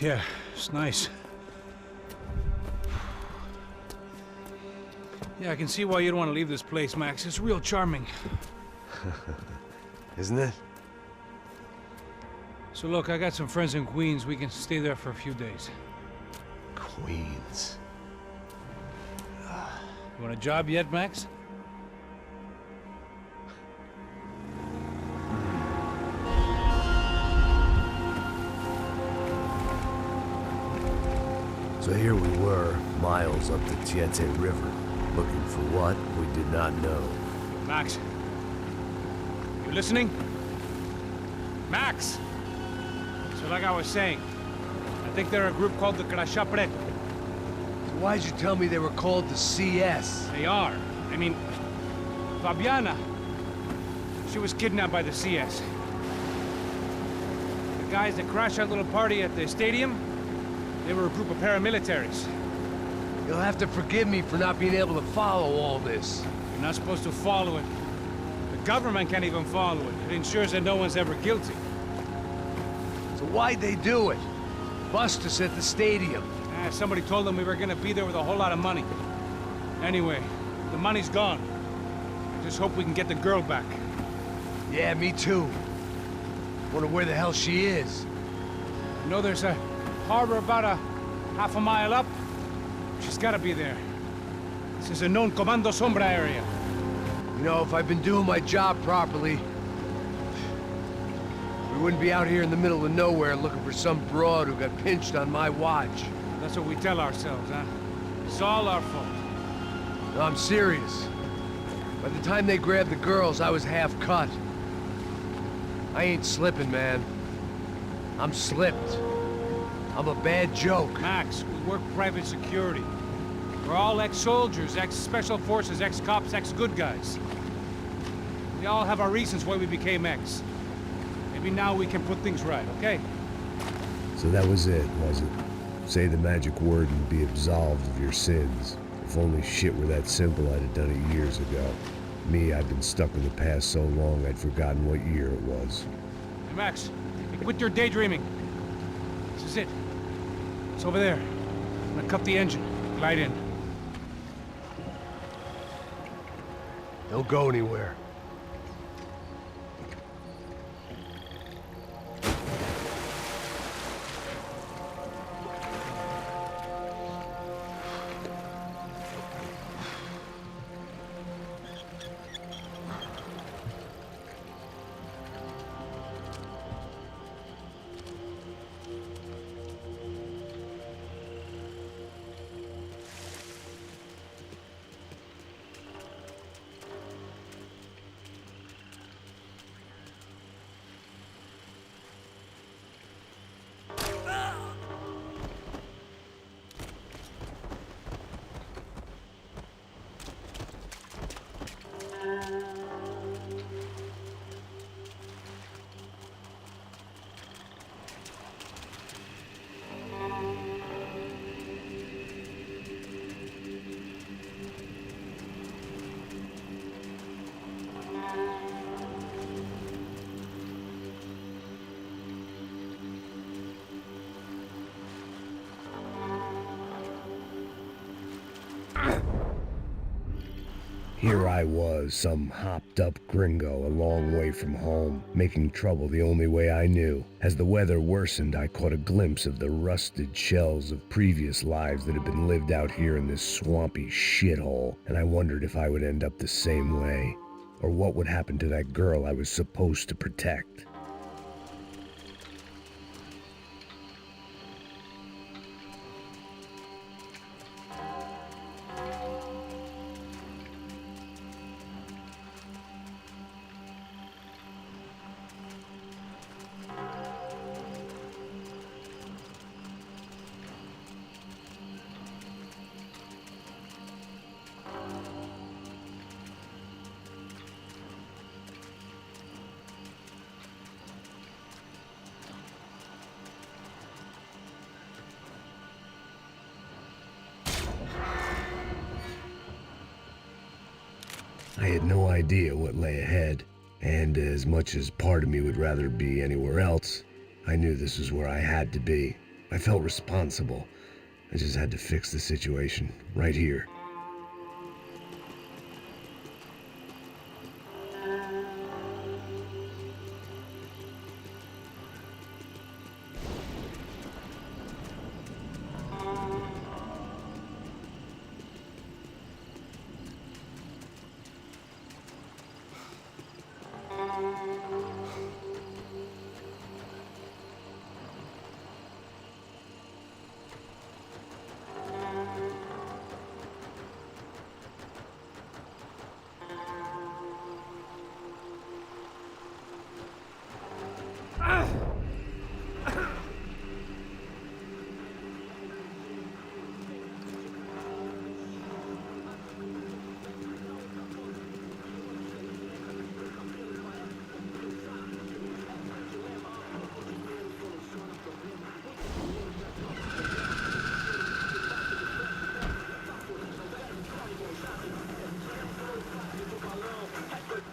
Yeah, it's nice. Yeah, I can see why you don't want to leave this place, Max. It's real charming. Isn't it? So look, I got some friends in Queens. We can stay there for a few days. Queens. You want a job yet, Max? So here we were, miles up the Tietê River, looking for what we did not know. Max. You listening? Max! So like I was saying, I think they're a group called the Craccia Prete. Why'd you tell me they were called the CS? They are. I mean, Fabiana, she was kidnapped by the CS. The guys that crashed that little party at the stadium, they were a group of paramilitaries. You'll have to forgive me for not being able to follow all this. You're not supposed to follow it. The government can't even follow it. It ensures that no one's ever guilty. So why'd they do it? Bust us at the stadium. Somebody told them we were gonna be there with a whole lot of money. Anyway, the money's gone. I just hope we can get the girl back. Yeah, me too. Wonder where the hell she is. You know there's a harbor about a half a mile up? She's gotta be there. This is a known Komandо Sombra area. You know, if I've been doing my job properly, we wouldn't be out here in the middle of nowhere looking for some broad who got pinched on my watch. That's what we tell ourselves, huh? It's all our fault. No, I'm serious. By the time they grabbed the girls, I was half cut. I ain't slipping, man. I'm slipped. I'm a bad joke. Max, we work private security. We're all ex-soldiers, ex-special forces, ex-cops, ex-good guys. We all have our reasons why we became ex. Maybe now we can put things right, okay? So that was it, was it? Say the magic word and be absolved of your sins. If only shit were that simple, I'd have done it years ago. Me, I've been stuck in the past so long I'd forgotten what year it was. Hey, Max, quit your daydreaming. This is it. It's over there. I'm gonna cut the engine. Glide in. Don't go anywhere. Here I was, some hopped-up gringo a long way from home, making trouble the only way I knew. As the weather worsened, I caught a glimpse of the rusted shells of previous lives that had been lived out here in this swampy shithole, and I wondered if I would end up the same way, or what would happen to that girl I was supposed to protect. I had no idea what lay ahead, and as much as part of me would rather be anywhere else, I knew this was where I had to be. I felt responsible. I just had to fix the situation, right here.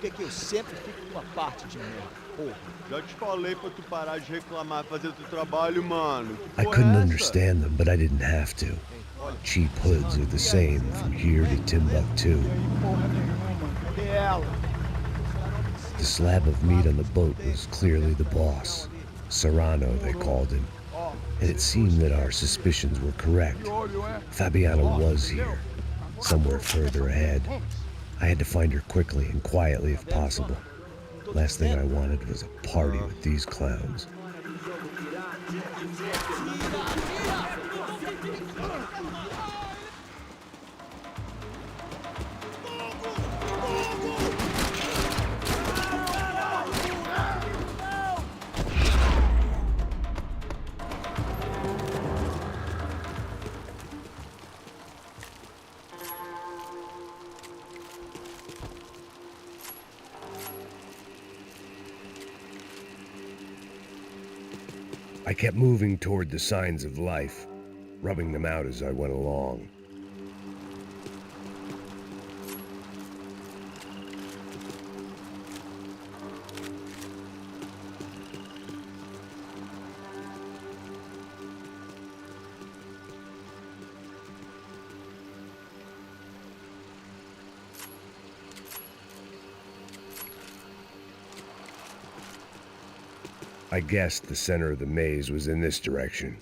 Por que eu sempre fico com uma parte de merda, porra? Já te falei pra tu parar de reclamar e fazer teu trabalho, mano. I couldn't understand them, but I didn't have to. Cheap hoods are the same from here to Timbuktu. Cadê ela? The slab of meat on the boat was clearly the boss. Serrano, they called him. And it seemed that our suspicions were correct. Fabiana was here, somewhere further ahead. I had to find her quickly and quietly if possible. Last thing I wanted was a party with these clowns. I kept moving toward the signs of life, rubbing them out as I went along. I guessed the center of the maze was in this direction.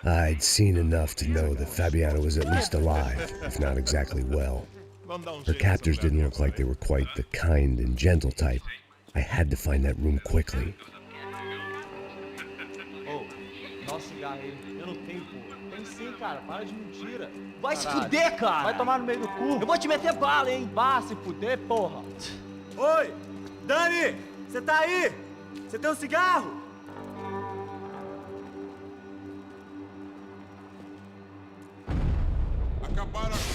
I'd seen enough to know that Fabiana was at least alive, if not exactly well. Her captors didn't look like they were quite the kind and gentle type. I had to find that room quickly. Ô, dá um cigarro aí. Eu não tenho, pô. Tem sim, cara. Para de mentira. Vai se fuder, cara. Vai tomar no meio do cu. Eu vou te meter bala, hein. Vá se fuder, porra. Oi, Dani, você tá aí? Você tem um cigarro? Acabaram a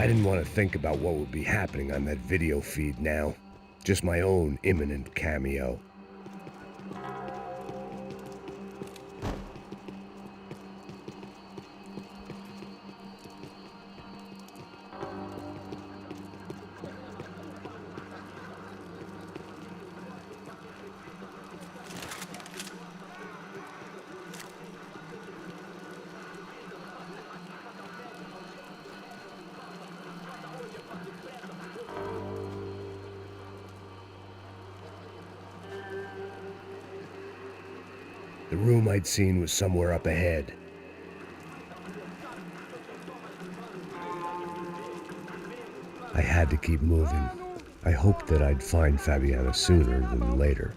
I didn't want to think about what would be happening on that video feed now. Just my own imminent cameo. The room I'd seen was somewhere up ahead. I had to keep moving. I hoped that I'd find Fabiana sooner than later,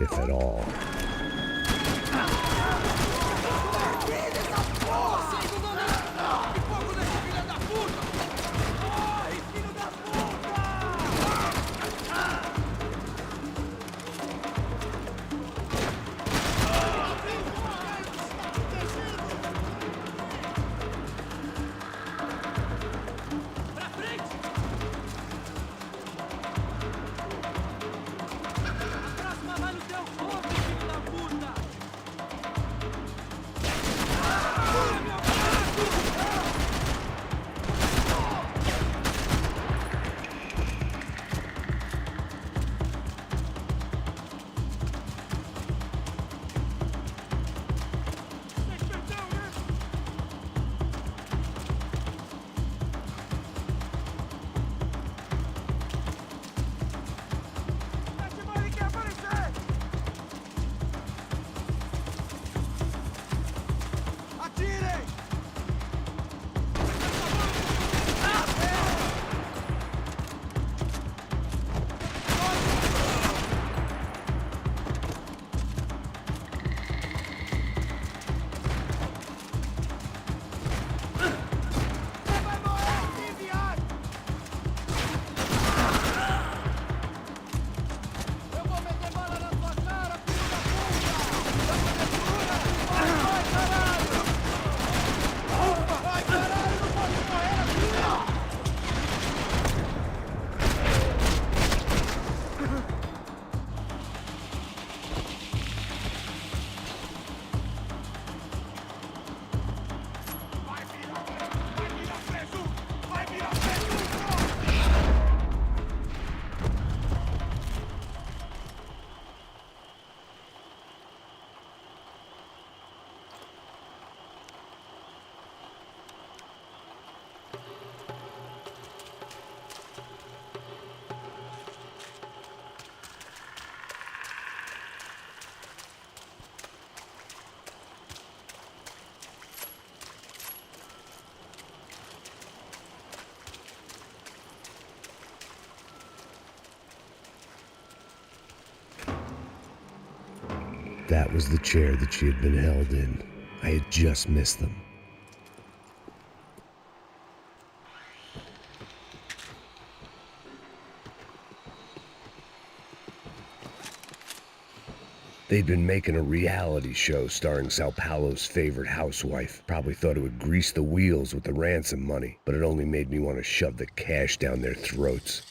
if at all. That was the chair that she had been held in. I had just missed them. They'd been making a reality show starring Sao Paulo's favorite housewife. Probably thought it would grease the wheels with the ransom money, but it only made me want to shove the cash down their throats.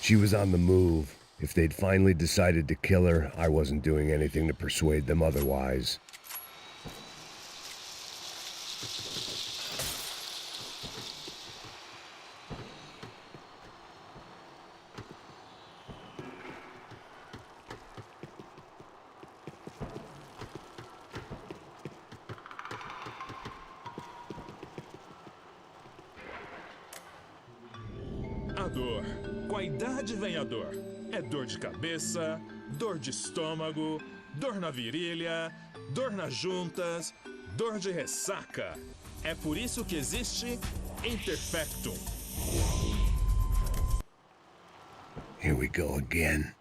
She was on the move. If they'd finally decided to kill her, I wasn't doing anything to persuade them otherwise. A dor. Com a idade vem a dor. É dor de cabeça, dor de estômago, dor na virilha, dor nas juntas, dor de ressaca. É por isso que existe Imperfectum. Here we go again.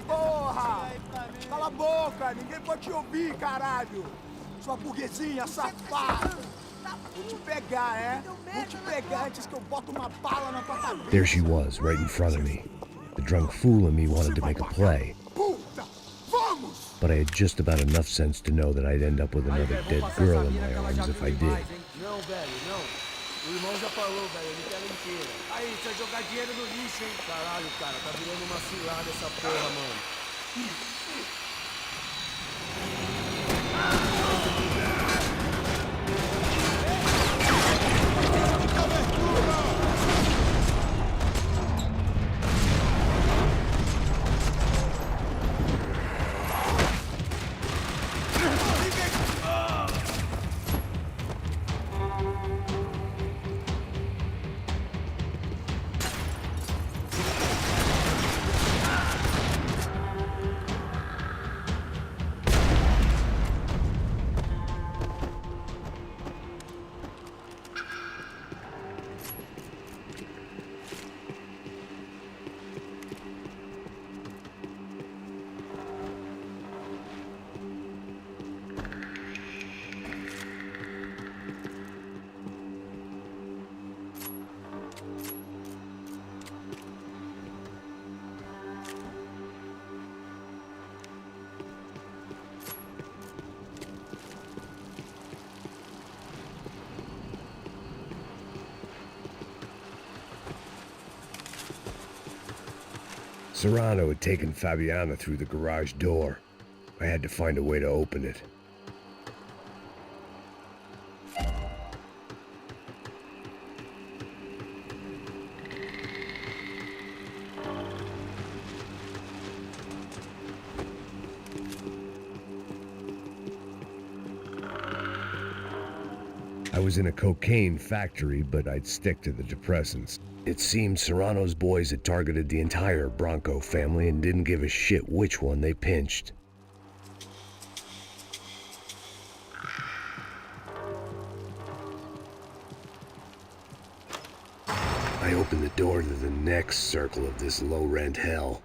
Porra! Cala a boca, ninguém pode te ouvir, caralho! Sua burguesinha safada! Vou te pegar, é? Vou te pegar antes que eu boto uma bala na tua cabeça! There she was, right in front of me. The drunk fool in me wanted to make a play. Puta! Vamos! But I had just about enough sense to know that I'd end up with another dead girl in my arms if I did. Não, velho, não. O irmão já falou, velho, ele quer inteira. Aí, você vai jogar dinheiro no lixo, hein? Caralho, cara, tá virando uma cilada essa porra, mano. Serrano had taken Fabiana through the garage door. I had to find a way to open it. I was in a cocaine factory, but I'd stick to the depressants. It seemed Serrano's boys had targeted the entire Bronco family and didn't give a shit which one they pinched. I opened the door to the next circle of this low-rent hell.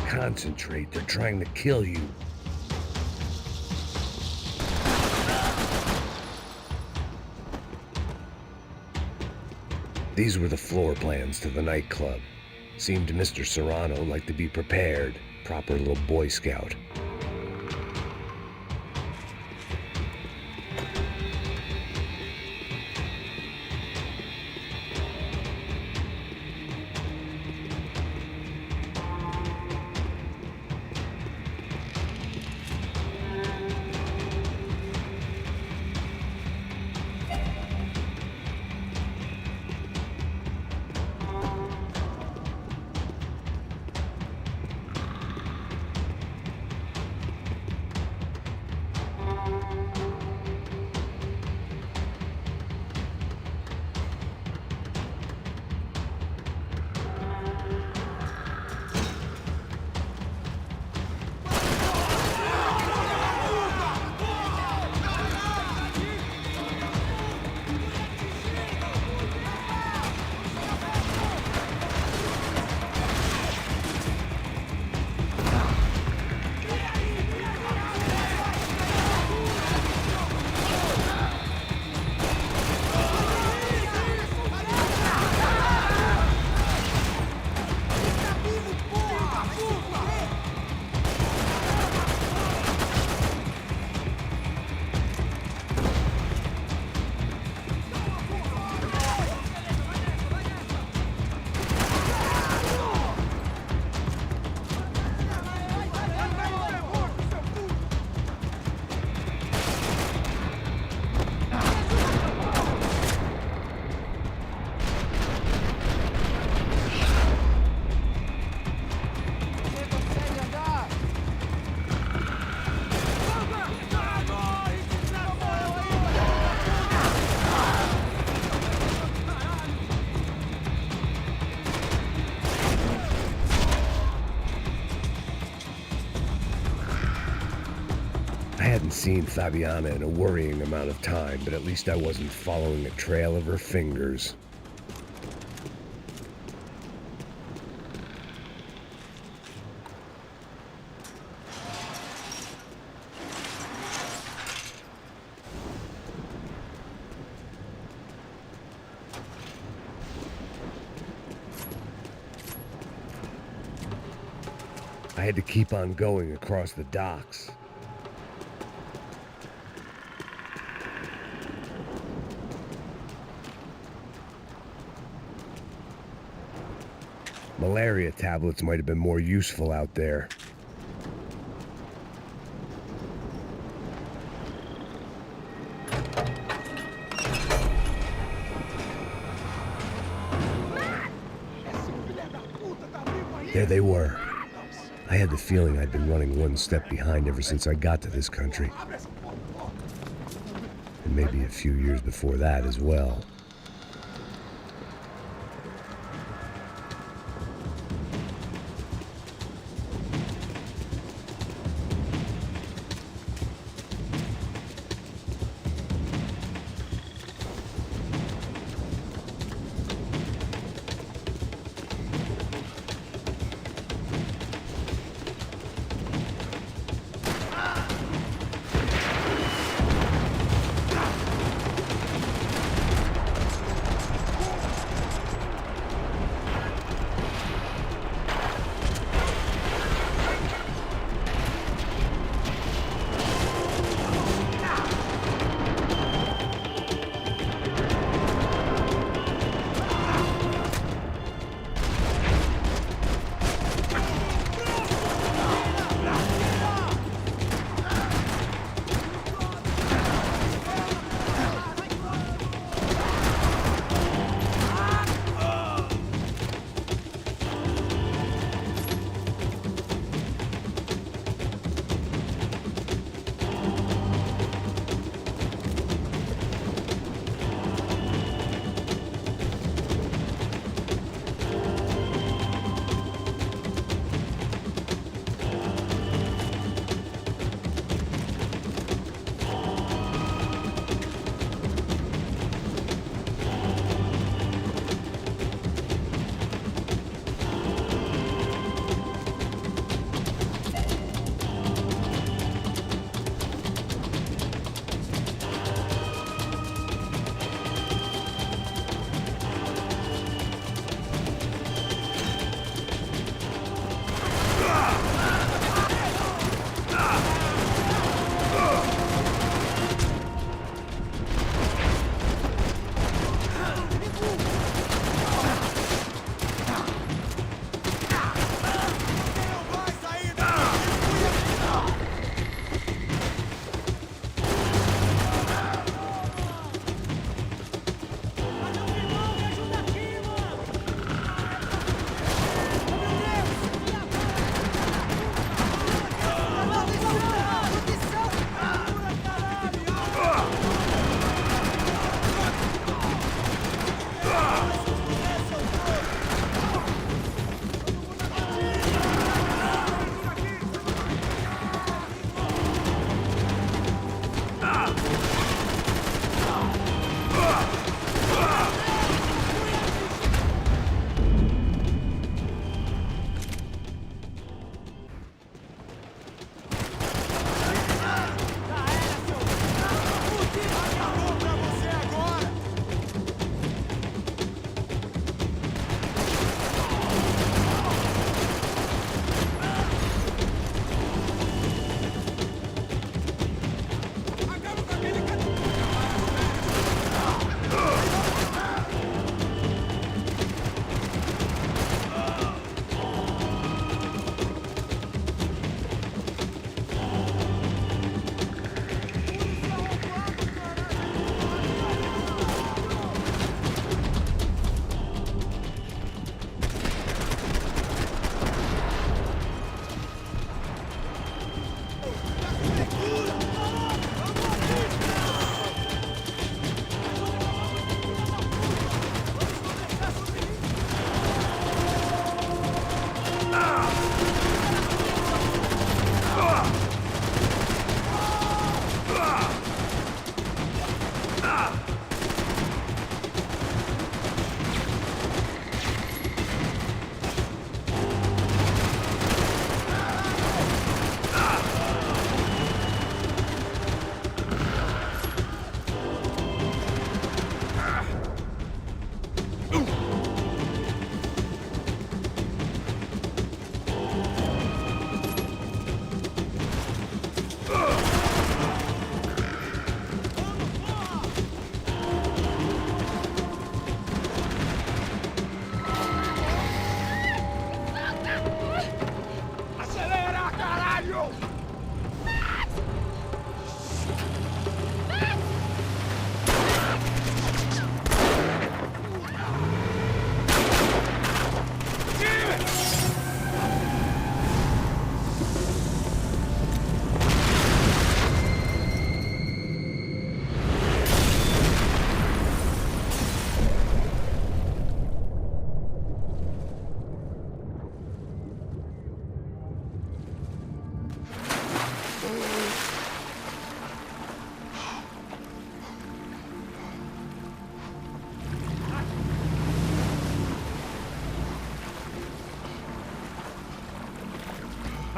Concentrate, they're trying to kill you. These were the floor plans to the nightclub. Seemed to Mr. Serrano like to be prepared, proper little Boy Scout. I hadn't seen Fabiana in a worrying amount of time, but at least I wasn't following a trail of her fingers. I had to keep on going across the docks. Malaria tablets might have been more useful out there. There they were. I had the feeling I'd been running one step behind ever since I got to this country. And maybe a few years before that as well.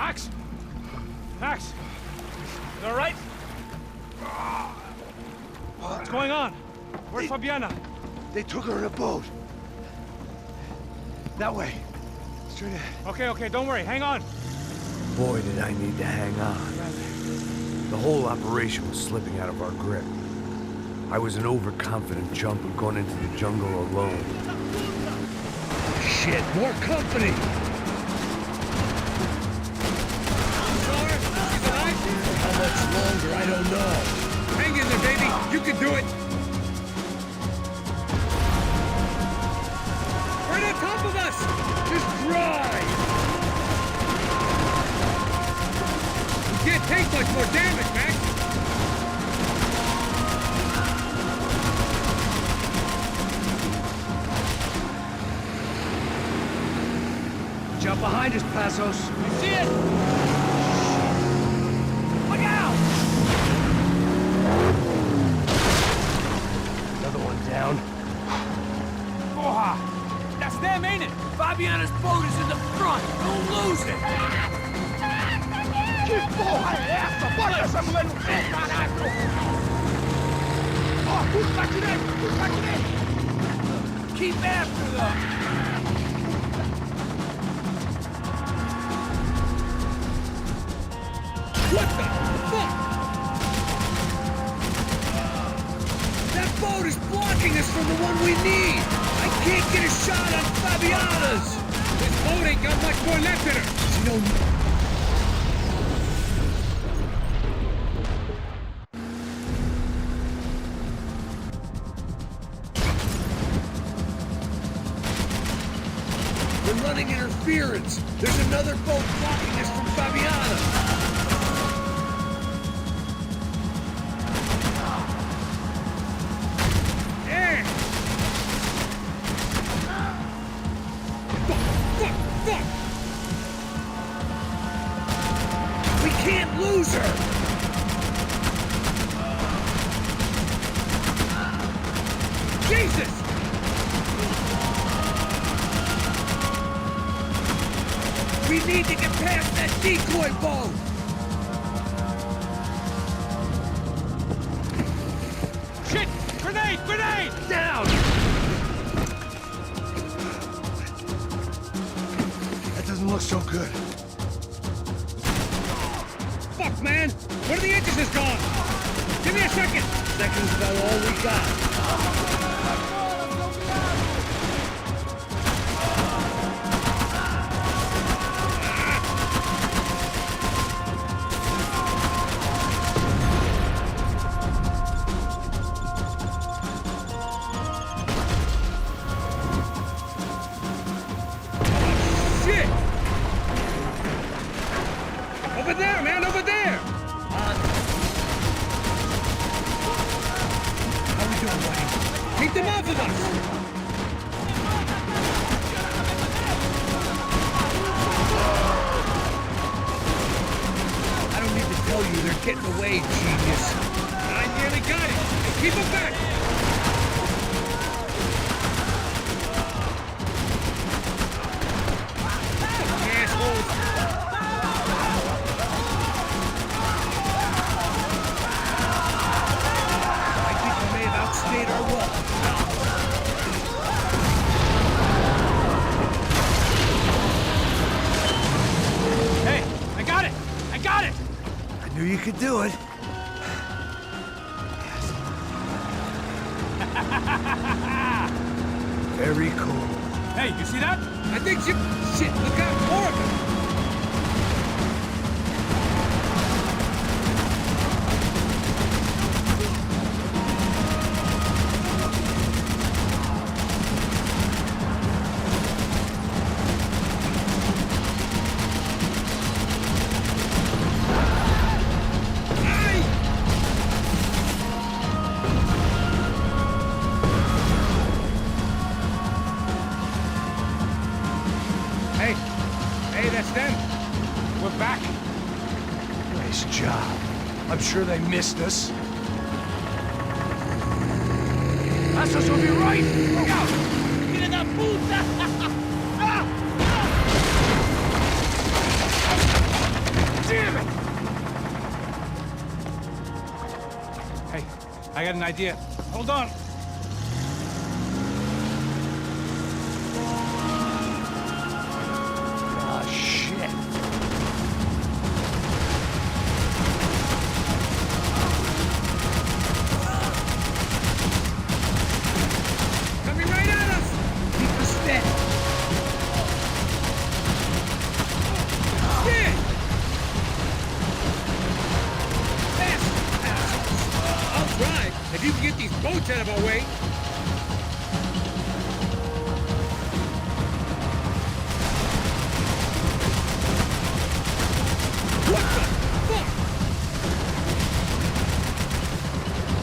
Max? Max? You all right? What's going on? Where's Fabiana? They took her in a boat. That way. Straight ahead. Okay, don't worry. Hang on. Boy, did I need to hang on. The whole operation was slipping out of our grip. I was an overconfident chump who'd gone into the jungle alone. Shit, more company! For how much longer, I don't know. Hang in there, baby! You can do it! Right on top of us! Just drive! We can't take much more damage, Max! Jump behind us, Passos. You see it? Look out! Another one down. Porra! That's them, ain't it? Fabiana's boat is in the front. Don't lose it. Que porra é essa? Bota essa mulher no pé, caralho! Ó, tudo pra direita! Keep after them. What the fuck? That boat is blocking us from the one we need! I can't get a shot on Fabiana's! This boat ain't got much more left in her! She don't... We're running interference! There's another boat blocking us from Fabiana! Fuck! We can't lose her! Jesus! We need to get past that decoy boat! Shit! Grenade! Down! That doesn't look so good. Fuck, man! One of the engines is gone! Give me a second! Second's about all we got. Shit! Over there, man, over there! How we doing, buddy? Keep them off of us! I don't need to tell you, they're getting away, genius. I nearly got it! Keep them back! Fucking assholes! I think we may have outstayed our welcome. Hey, I got it! I knew you could do it. Very cool. Hey, you see that? I think you... Shit, look out, more of them! Hey, that's them. We're back. Nice job. I'm sure they missed us. Passa will be right. Look out. Filha da puta. I got an idea. Hold on. Ah, shit. Coming right at us! Keep us steady. Shit! I'll try, if you can get these boats out of our way. What the fuck?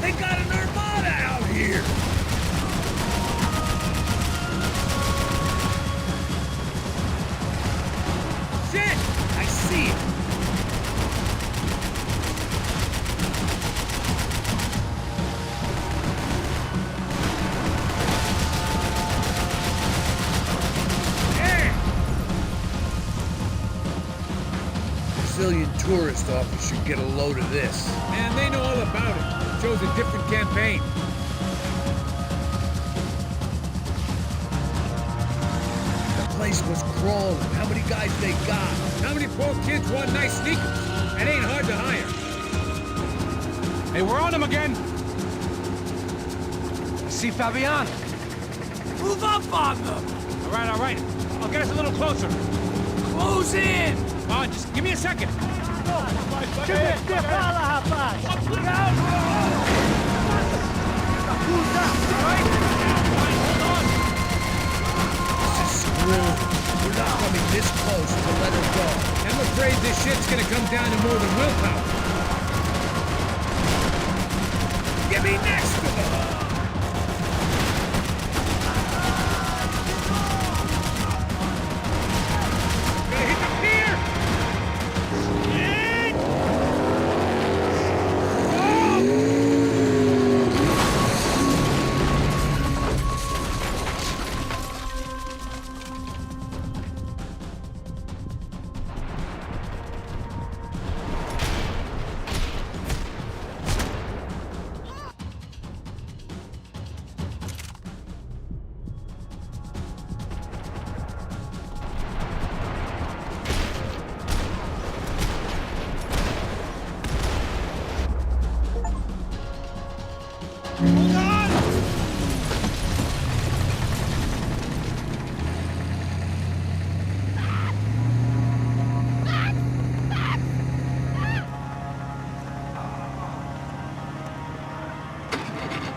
They got an armada out here! Shit! I see it! Brazilian tourist office should get a load of this. Man, they know all about it. It shows a different campaign. The place was crawling. How many guys they got? How many poor kids want nice sneakers? It ain't hard to hire. Hey, we're on them again. I see Fabiana. Move up on them! All right, all right. I'll get us a little closer. Close in! Come on, just give me a second. This is screwed. We're not coming this close to let her go. I'm afraid this shit's gonna come down to more than willpower. Get me next to them! Gonna hit the pier!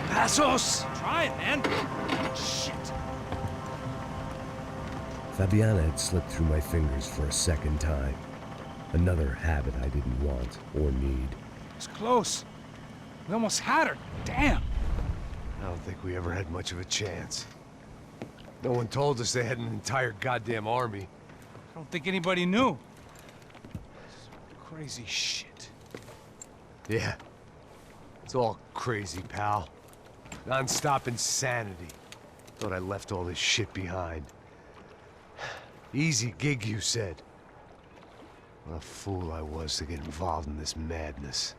Passos! Try it, man. Shit. Fabiana had slipped through my fingers for a second time. Another habit I didn't want or need. It's close. We almost had her. Damn. I don't think we ever had much of a chance. No one told us they had an entire goddamn army. I don't think anybody knew. Crazy shit. Yeah. It's all crazy, pal. Non-stop insanity. Thought I left all this shit behind. Easy gig, you said. What a fool I was to get involved in this madness.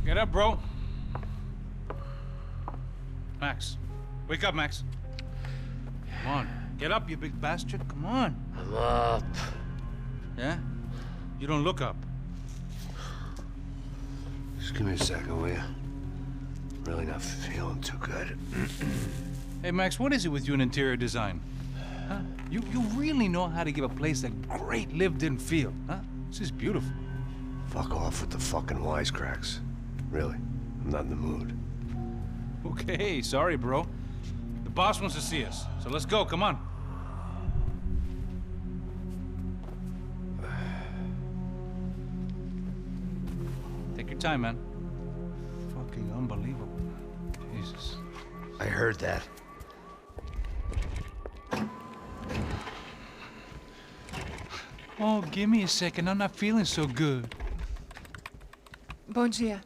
Get up, bro. Max. Wake up, Max. Come on. Get up, you big bastard. Come on. I'm up. Yeah? You don't look up. Just give me a second, will you? Really not feeling too good. Hey, Max, what is it with you and interior design? Huh? You really know how to give a place a great lived-in feel, huh? This is beautiful. Fuck off with the fucking wisecracks. Really, I'm not in the mood. Okay, sorry, bro. The boss wants to see us, so let's go, come on. Take your time, man. Fucking unbelievable. Jesus. I heard that. Oh, give me a second. I'm not feeling so good. Bom dia.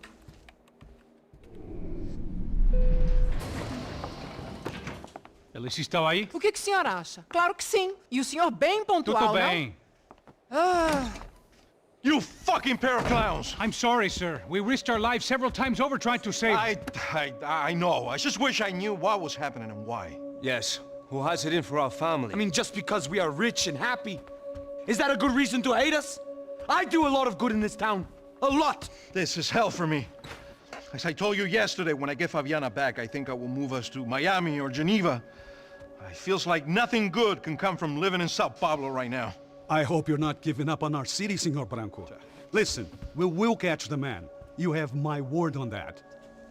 Alice estava aí? O que o senhor acha? Claro que sim. E o senhor bem pontual, Tudo bem. You fucking pair of clowns! I'm sorry, sir. We risked our lives several times over trying to save... I know. I just wish I knew what was happening and why. Yes, who has it in for our family? I mean, just because we are rich and happy? Is that a good reason to hate us? I do a lot of good in this town. A lot! This is hell for me. As I told you yesterday, when I get Fabiana back, I think I will move us to Miami or Geneva. It feels like nothing good can come from living in Sao Paulo right now. I hope you're not giving up on our city, Senor Branco. Listen, we will catch the man. You have my word on that.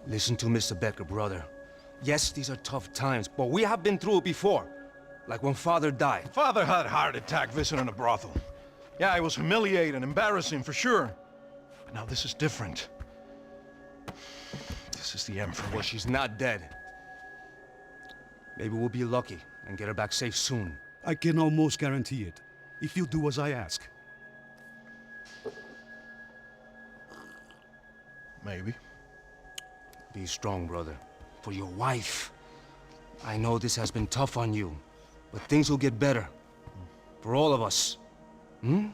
Listen to Mr. Becker, brother. Yes, these are tough times, but we have been through it before. Like when Father died. Father had a heart attack visiting a brothel. Yeah, it was humiliating, embarrassing, for sure. But now this is different. This is the end for me. Well, she's not dead. Maybe we'll be lucky and get her back safe soon. I can almost guarantee it, if you do as I ask. Maybe. Be strong, brother. For your wife. I know this has been tough on you, but things will get better. For all of us. Hmm?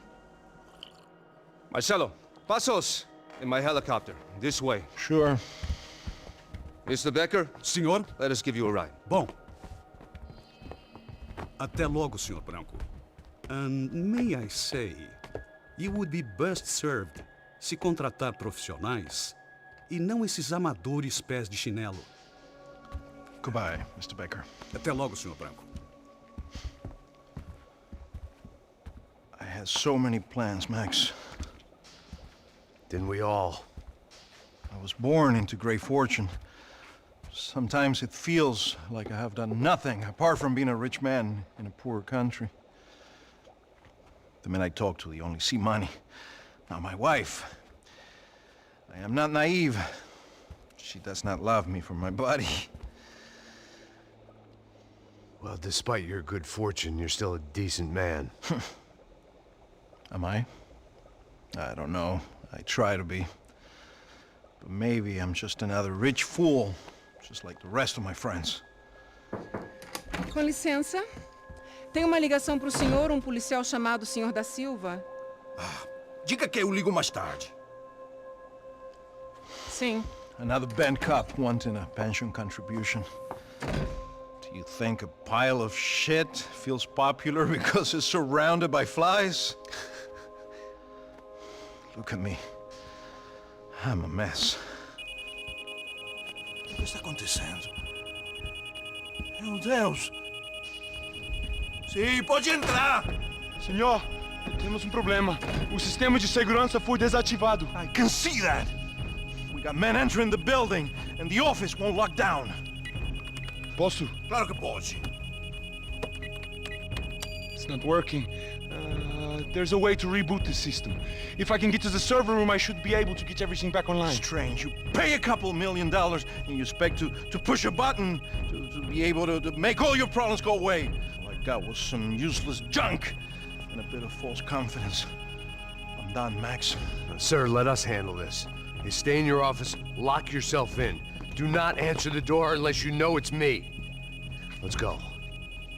Marcelo, Passos, in my helicopter. This way. Sure. Mr. Becker, Senhor? let us give you a ride. Bom. Até logo, Senhor Branco. And may I say, you would be best served se contratar profissionais e não esses amadores pés de chinelo. Goodbye, Mr. Becker. Até logo, Senhor Branco. I had so many plans, Max. Didn't we all? I was born into great fortune. Sometimes it feels like I have done nothing apart from being a rich man in a poor country. The men I talk to, they only see money. Now my wife, I am not naive. She does not love me for my body. Well, despite your good fortune, you're still a decent man. Am I? I don't know. I try to be. But maybe I'm just another rich fool, just like the rest of my friends. Com licença. Tem uma ligação para o senhor, policial chamado Senhor da Silva. Diga que eu ligo mais tarde. Sim. Another bent cop wanting a pension contribution. Do you think a pile of shit feels popular because it's surrounded by flies? Look at me. I'm a mess. O que está acontecendo? Meu Deus! Sim, pode entrar! Senhor, temos problema. O sistema de segurança foi desativado. I can see that! We got men entering the building, and the office won't lock down. Posso? Claro que pode. It's not working. There's a way to reboot the system. If I can get to the server room, I should be able to get everything back online. Strange. You pay a couple $1 million, and you expect to push a button to be able to make all your problems go away. All I got was some useless junk and a bit of false confidence. I'm done, Max. Sir, let us handle this. You stay in your office, lock yourself in. Do not answer the door unless you know it's me. Let's go.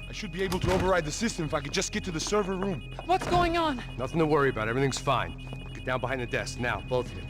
I should be able to override the system if I could just get to the server room. What's going on? Nothing to worry about. Everything's fine. Get down behind the desk. Now, both of you.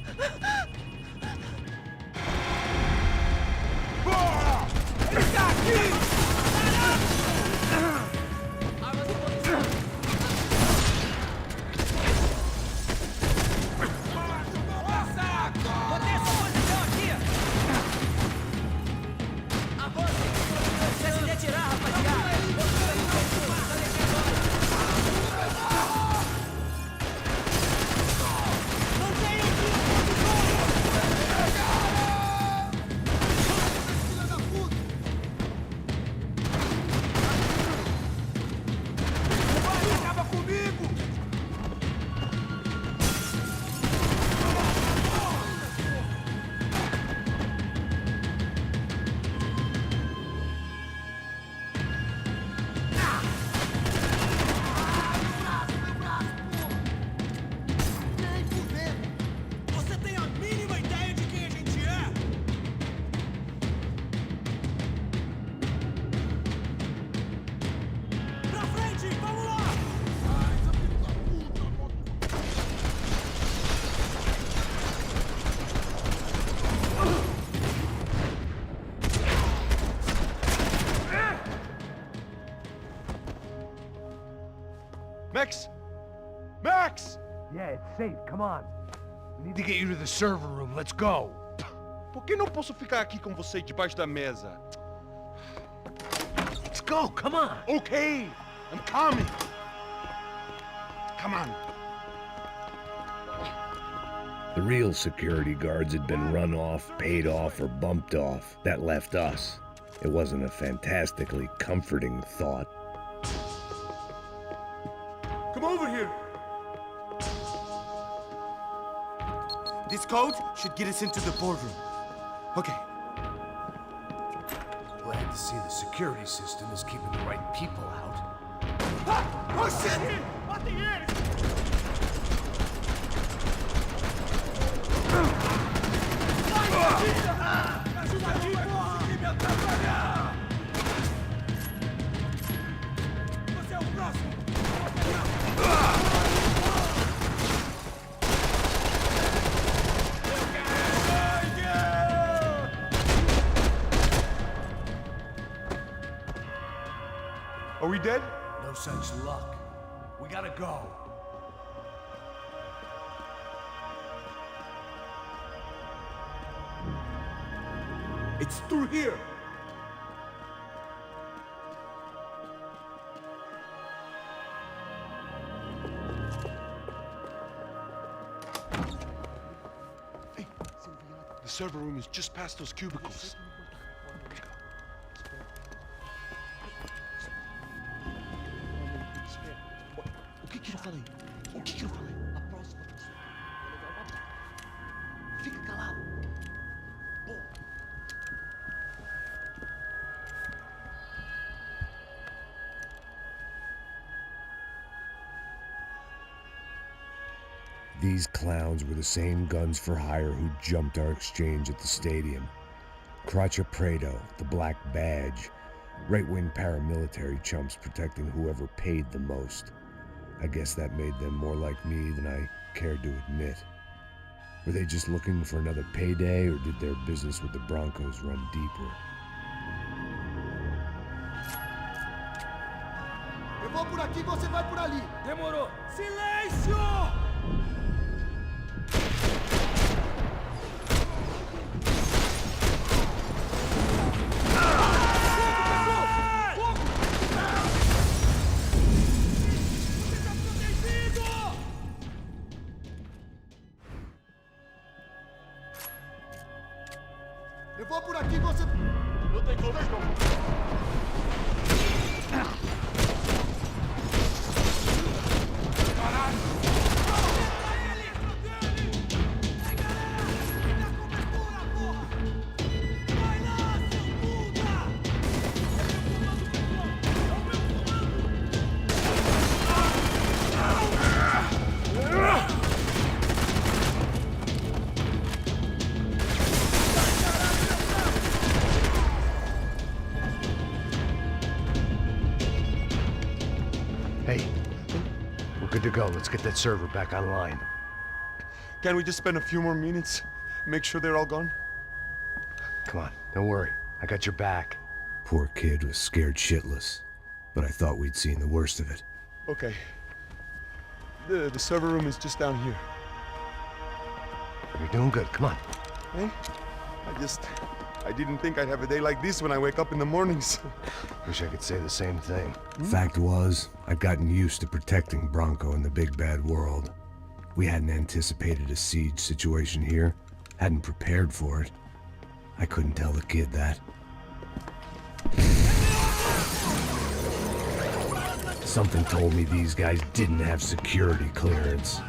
it's safe. Come on. We need to get you to the server room. Let's go. Por que não posso ficar aqui com você debaixo da mesa? Let's go. Come on. Okay, I'm coming. Come on. The real security guards had been run off, paid off, or bumped off. That left us. It wasn't a fantastically comforting thought. Come over here. This code should get us into the boardroom. Okay. Glad to see the security system is keeping the right people out. Oh shit! What the heck? Você é o próximo! Are we dead? No such luck. We gotta go. It's through here. Hey, the server room is just past those cubicles. O que eu falei? O que eu falei? A próxima pessoa. Fica calado. These clowns were the same guns for hire who jumped our exchange at the stadium. Craccia Prето, the Black Badge, right-wing paramilitary chumps protecting whoever paid the most. I guess that made them more like me than I cared to admit. Were they just looking for another payday, or did their business with the Broncos run deeper? Eu vou por aqui, você vai por ali. Demorou. Silêncio! Eu vou por aqui, você... Não tem como. Hey, we're good to go. Let's get that server back online. Can we just spend a few more minutes? Make sure they're all gone? Come on, don't worry. I got your back. Poor kid was scared shitless, but I thought we'd seen the worst of it. Okay. The server room is just down here. You're doing good. Come on. Hey, I didn't think I'd have a day like this when I wake up in the mornings. Wish I could say the same thing. Fact was, I've gotten used to protecting Bronco in the big bad world. We hadn't anticipated a siege situation here, hadn't prepared for it. I couldn't tell the kid that. Something told me these guys didn't have security clearance.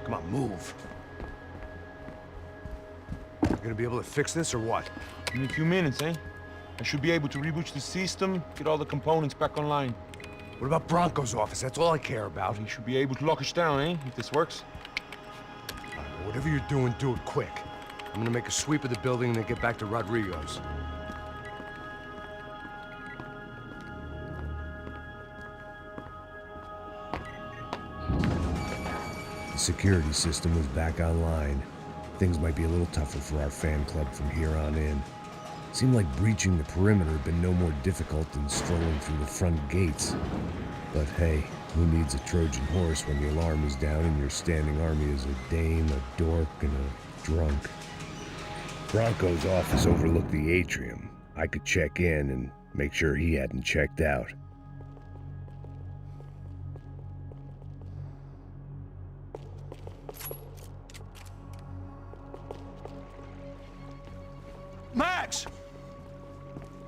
Come on, move. You gonna be able to fix this or what? In a few minutes, eh? I should be able to reboot the system, get all the components back online. What about Bronco's office? That's all I care about. He should be able to lock us down, eh? If this works. Whatever you're doing, do it quick. I'm gonna make a sweep of the building and then get back to Rodrigo's. The security system was back online. Things might be a little tougher for our fan club from here on in. Seemed like breaching the perimeter had been no more difficult than strolling through the front gates. But hey, who needs a Trojan horse when the alarm is down and your standing army is a dame, a dork, and a drunk? Bronco's office overlooked the atrium. I could check in and make sure he hadn't checked out. Max!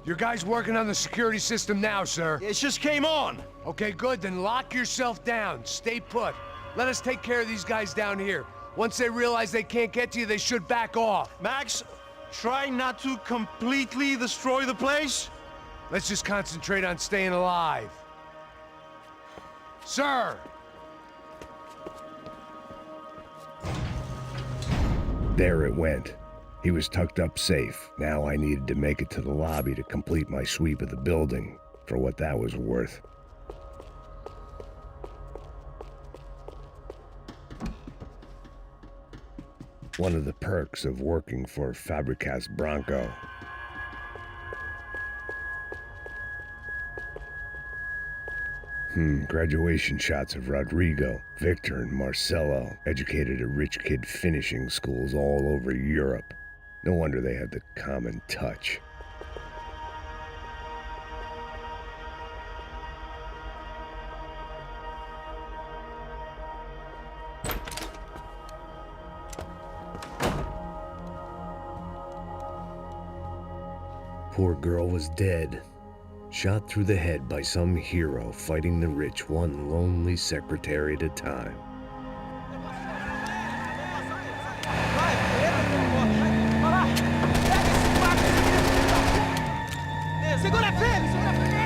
Your guy's working on the security system now, sir. It just came on! Okay, good, then lock yourself down. Stay put. Let us take care of these guys down here. Once they realize they can't get to you, they should back off. Max, try not to completely destroy the place. Let's just concentrate on staying alive. Sir! There it went. He was tucked up safe. Now I needed to make it to the lobby to complete my sweep of the building, for what that was worth. One of the perks of working for Fabricas Bronco. Graduation shots of Rodrigo, Victor, and Marcelo, educated at rich kid finishing schools all over Europe. No wonder they had the common touch. Poor girl was dead. Shot through the head by some hero fighting the rich one lonely secretary at a time. Segura firme, segura firme!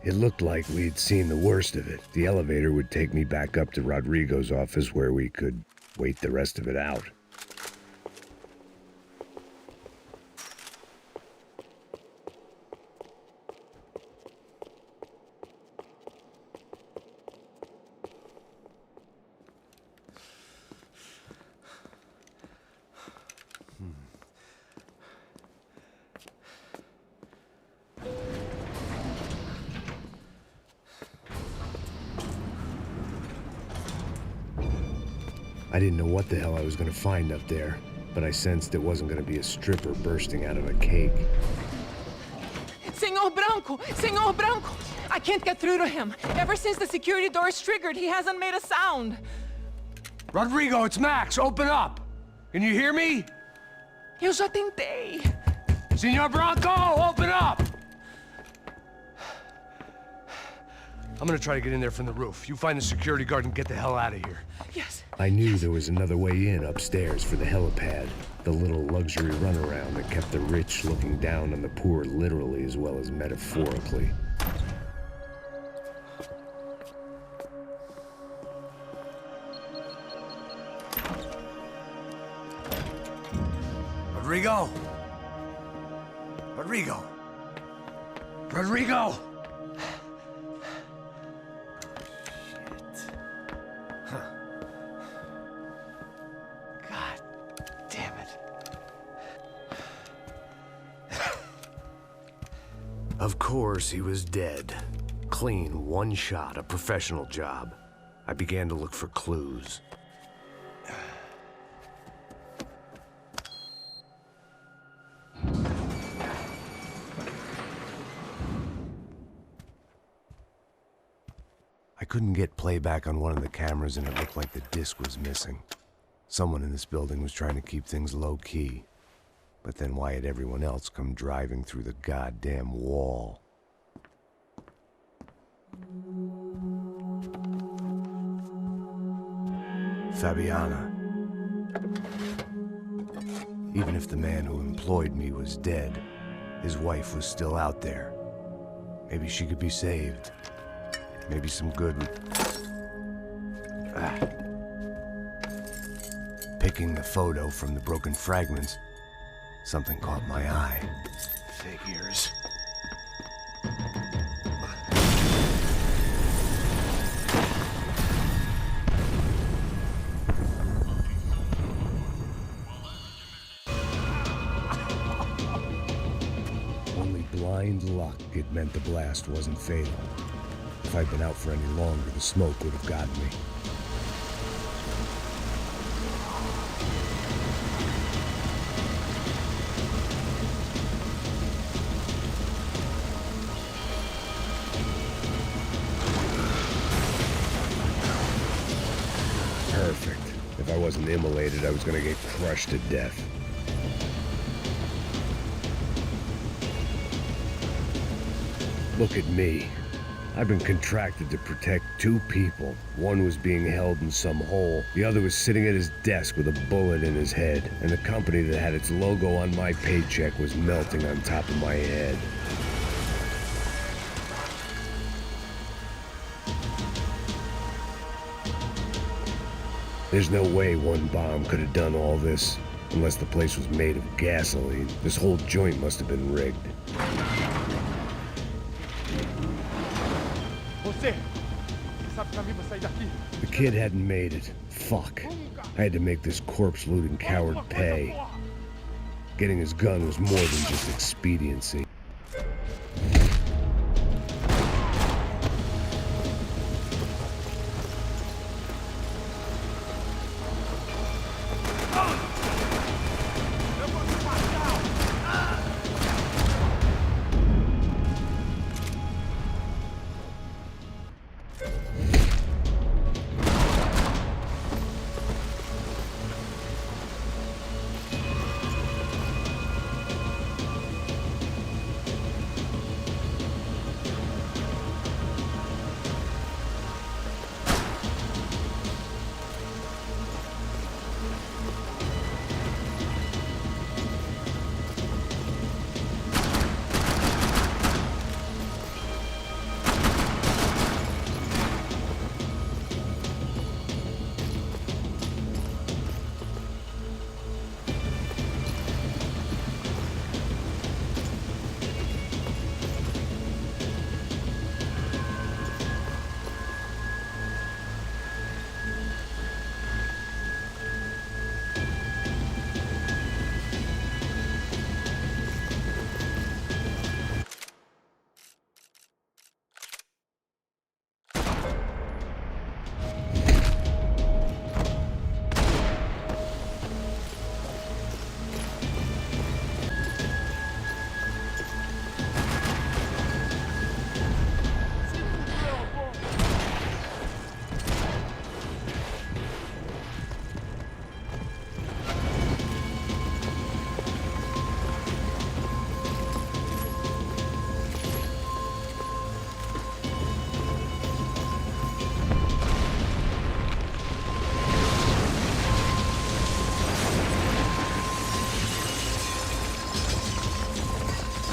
It looked like we'd seen the worst of it. The elevator would take me back up to Rodrigo's office where we could wait the rest of it out. I didn't know what the hell I was going to find up there, but I sensed it wasn't going to be a stripper bursting out of a cake. Senor Branco! Senor Branco! I can't get through to him. Ever since the security door is triggered, he hasn't made a sound. Rodrigo, it's Max. Open up. Can you hear me? Eu já tentei. Senor Branco, open up! I'm gonna try to get in there from the roof. You find the security guard and get the hell out of here. Yes. I knew there was another way in upstairs for the helipad, the little luxury runaround that kept the rich looking down on the poor literally as well as metaphorically. Rodrigo! Rodrigo! Rodrigo! Of course, he was dead. Clean, one shot, a professional job. I began to look for clues. I couldn't get playback on one of the cameras and it looked like the disc was missing. Someone in this building was trying to keep things low-key. But then why had everyone else come driving through the goddamn wall? Fabiana. Even if the man who employed me was dead, his wife was still out there. Maybe she could be saved. Maybe some good would... Picking the photo from the broken fragments, something caught my eye. Figures. Only blind luck it meant the blast wasn't fatal. If I'd been out for any longer, the smoke would have gotten me. Perfect. If I wasn't immolated, I was gonna get crushed to death. Look at me. I've been contracted to protect two people. One was being held in some hole. The other was sitting at his desk with a bullet in his head. And the company that had its logo on my paycheck was melting on top of my head. There's no way one bomb could have done all this. Unless the place was made of gasoline. This whole joint must have been rigged. The kid hadn't made it. Fuck. I had to make this corpse-looting coward pay. Getting his gun was more than just expediency.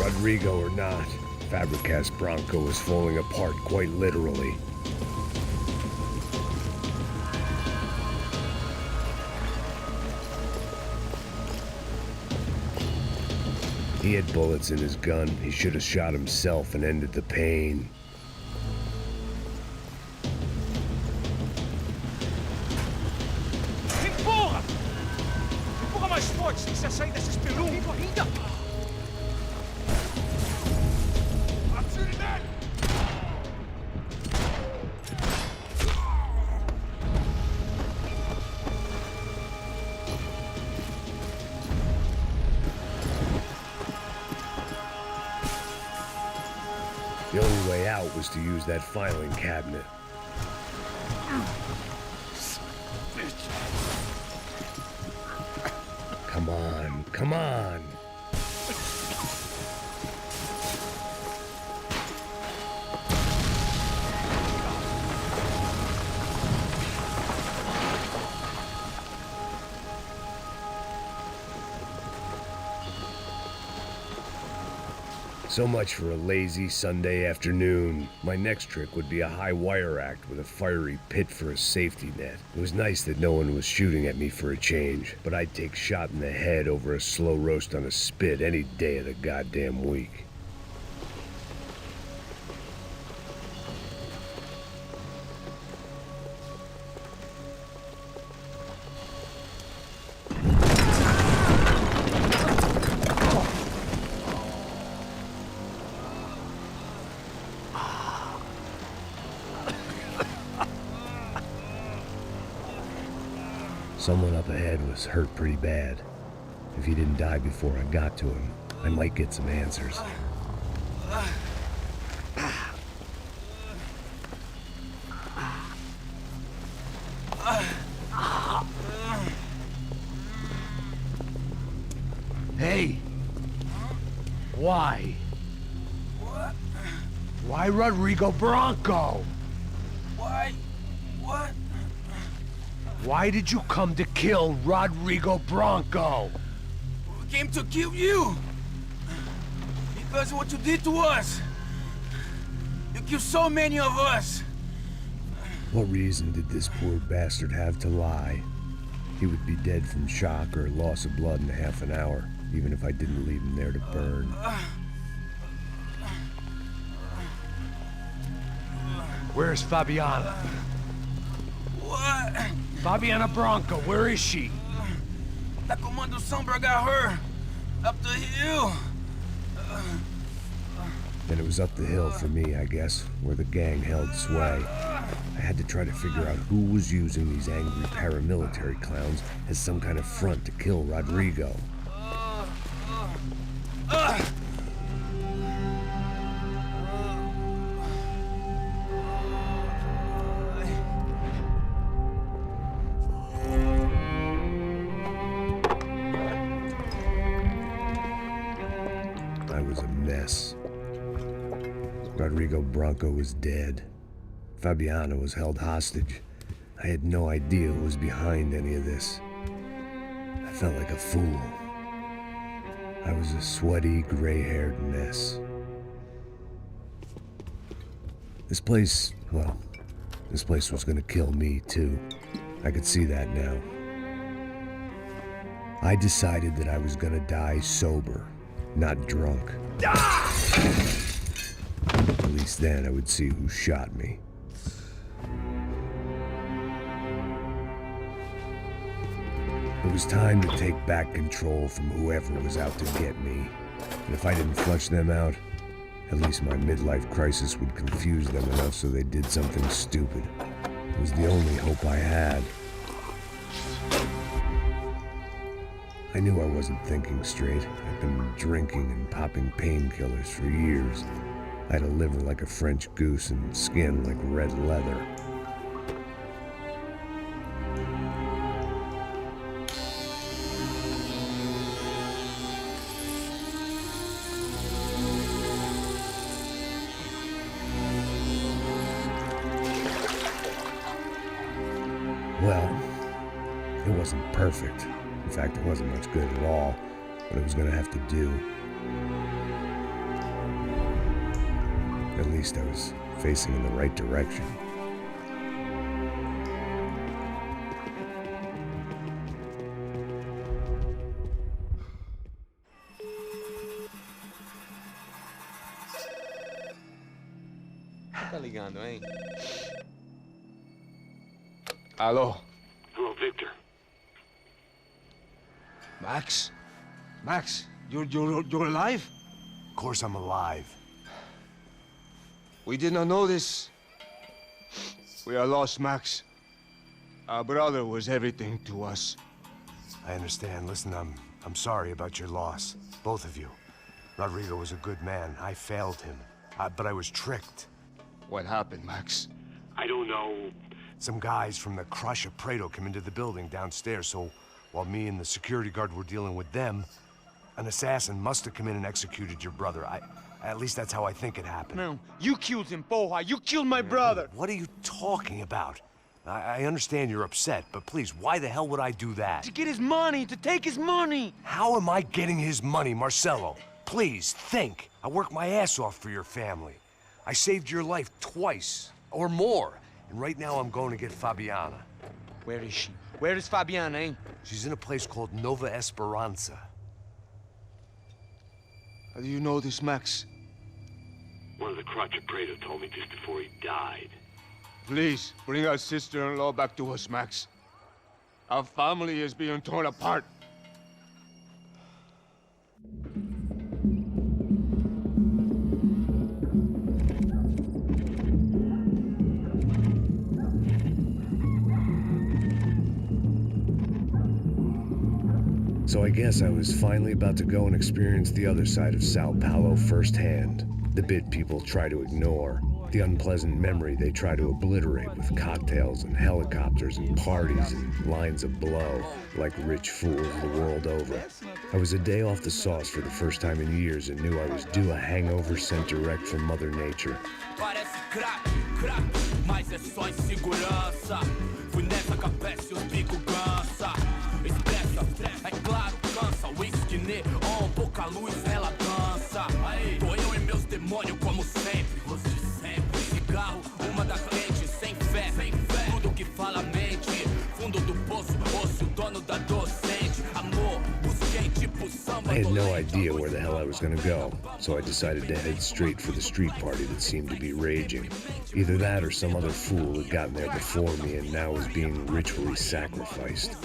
Rodrigo or not, Fabricas Bronco is falling apart quite literally. He had bullets in his gun. He should have shot himself and ended the pain. Empurra! Empurra mais forte, sem se sair dessa espelunca! Ainda! Atire nele! The only way out was to use that filing cabinet. Come on, come on! So much for a lazy Sunday afternoon. My next trick would be a high wire act with a fiery pit for a safety net. It was nice that no one was shooting at me for a change, but I'd take shot in the head over a slow roast on a spit any day of the goddamn week. Someone up ahead was hurt pretty bad. If he didn't die before I got to him, I might get some answers. Hey! Why? What? Why Rodrigo Bronco? Why? What? Why did you come to kill Rodrigo Bronco? We came to kill you! Because of what you did to us! You killed so many of us! What reason did this poor bastard have to lie? He would be dead from shock or loss of blood in half an hour, even if I didn't leave him there to burn. Where's Fabiana? What? Fabiana Bronco, where is she? That Comando Sombre got her! Up the hill! Then it was up the hill for me, I guess, where the gang held sway. I had to try to figure out who was using these angry paramilitary clowns as some kind of front to kill Rodrigo. I was a mess. Rodrigo Bronco was dead. Fabiana was held hostage. I had no idea who was behind any of this. I felt like a fool. I was a sweaty, gray-haired mess. This place was gonna kill me too. I could see that now. I decided that I was gonna die sober, not drunk. At least then I would see who shot me. It was time to take back control from whoever was out to get me. And if I didn't flush them out, at least my midlife crisis would confuse them enough so they did something stupid. It was the only hope I had. I knew I wasn't thinking straight. I'd been drinking and popping painkillers for years. I had a liver like a French goose and skin like red leather. Well, it wasn't perfect. In fact, it wasn't much good at all, but it was gonna have to do. At least I was facing in the right direction. Tá ligando, hein? Alô? Hello, Victor. Max? Max, you're alive? Of course I'm alive. We did not know this. We are lost, Max. Our brother was everything to us. I understand. Listen, I'm sorry about your loss. Both of you. Rodrigo was a good man. I failed him. But I was tricked. What happened, Max? I don't know. Some guys from the Craccia Prето came into the building downstairs, so while me and the security guard were dealing with them, an assassin must have come in and executed your brother. At least that's how I think it happened. No, you killed him, porra. You killed my brother. What are you talking about? I understand you're upset, but please, why the hell would I do that? To get his money, to take his money. How am I getting his money, Marcelo? Please, think. I worked my ass off for your family. I saved your life twice, or more. And right now I'm going to get Fabiana. Where is she? Where is Fabiana, eh? She's in a place called Nova-Espiranza. How do you know this, Max? One of the Craccia Prето told me just before he died. Please, bring our sister-in-law back to us, Max. Our family is being torn apart. So I guess I was finally about to go and experience the other side of Sao Paulo firsthand. The bit people try to ignore. The unpleasant memory they try to obliterate with cocktails and helicopters and parties and lines of blow, like rich fools the world over. I was a day off the sauce for the first time in years and knew I was due a hangover sent direct from Mother Nature. Parece crack, mas é só insegurança. Fui nessa capeste, os bico cansa. Expressa, é claro, cansa. Whisky neon, pouca luz, ela dança. Tô eu e meus demônios como sempre. Você sempre. Cigarro, uma das lentes, sem fé. Tudo que fala mente. Fundo do poço, osso, dono da docente. Amor, busquei tipo samba. I had no idea where the hell I was gonna go, so I decided to head straight for the street party that seemed to be raging. Either that or some other fool had gotten there before me and now was being ritually sacrificed.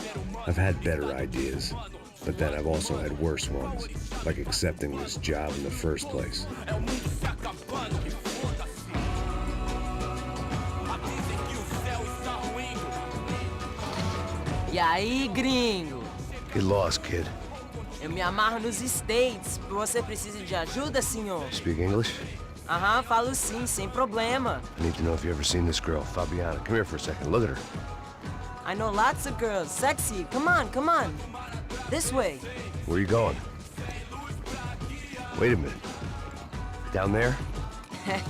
I've had better ideas, but then I've also had worse ones, like accepting this job in the first place. E aí, gringo? Get lost, kid. Eu me amarro nos States. Você precisa de ajuda, senhor? Speak English? Aham, falo sim, sem problema. I need to know if you ever seen this girl, Fabiana. Come here for a second. Look at her. I know lots of girls. Sexy. Come on, come on. This way. Where are you going? Wait a minute. Down there?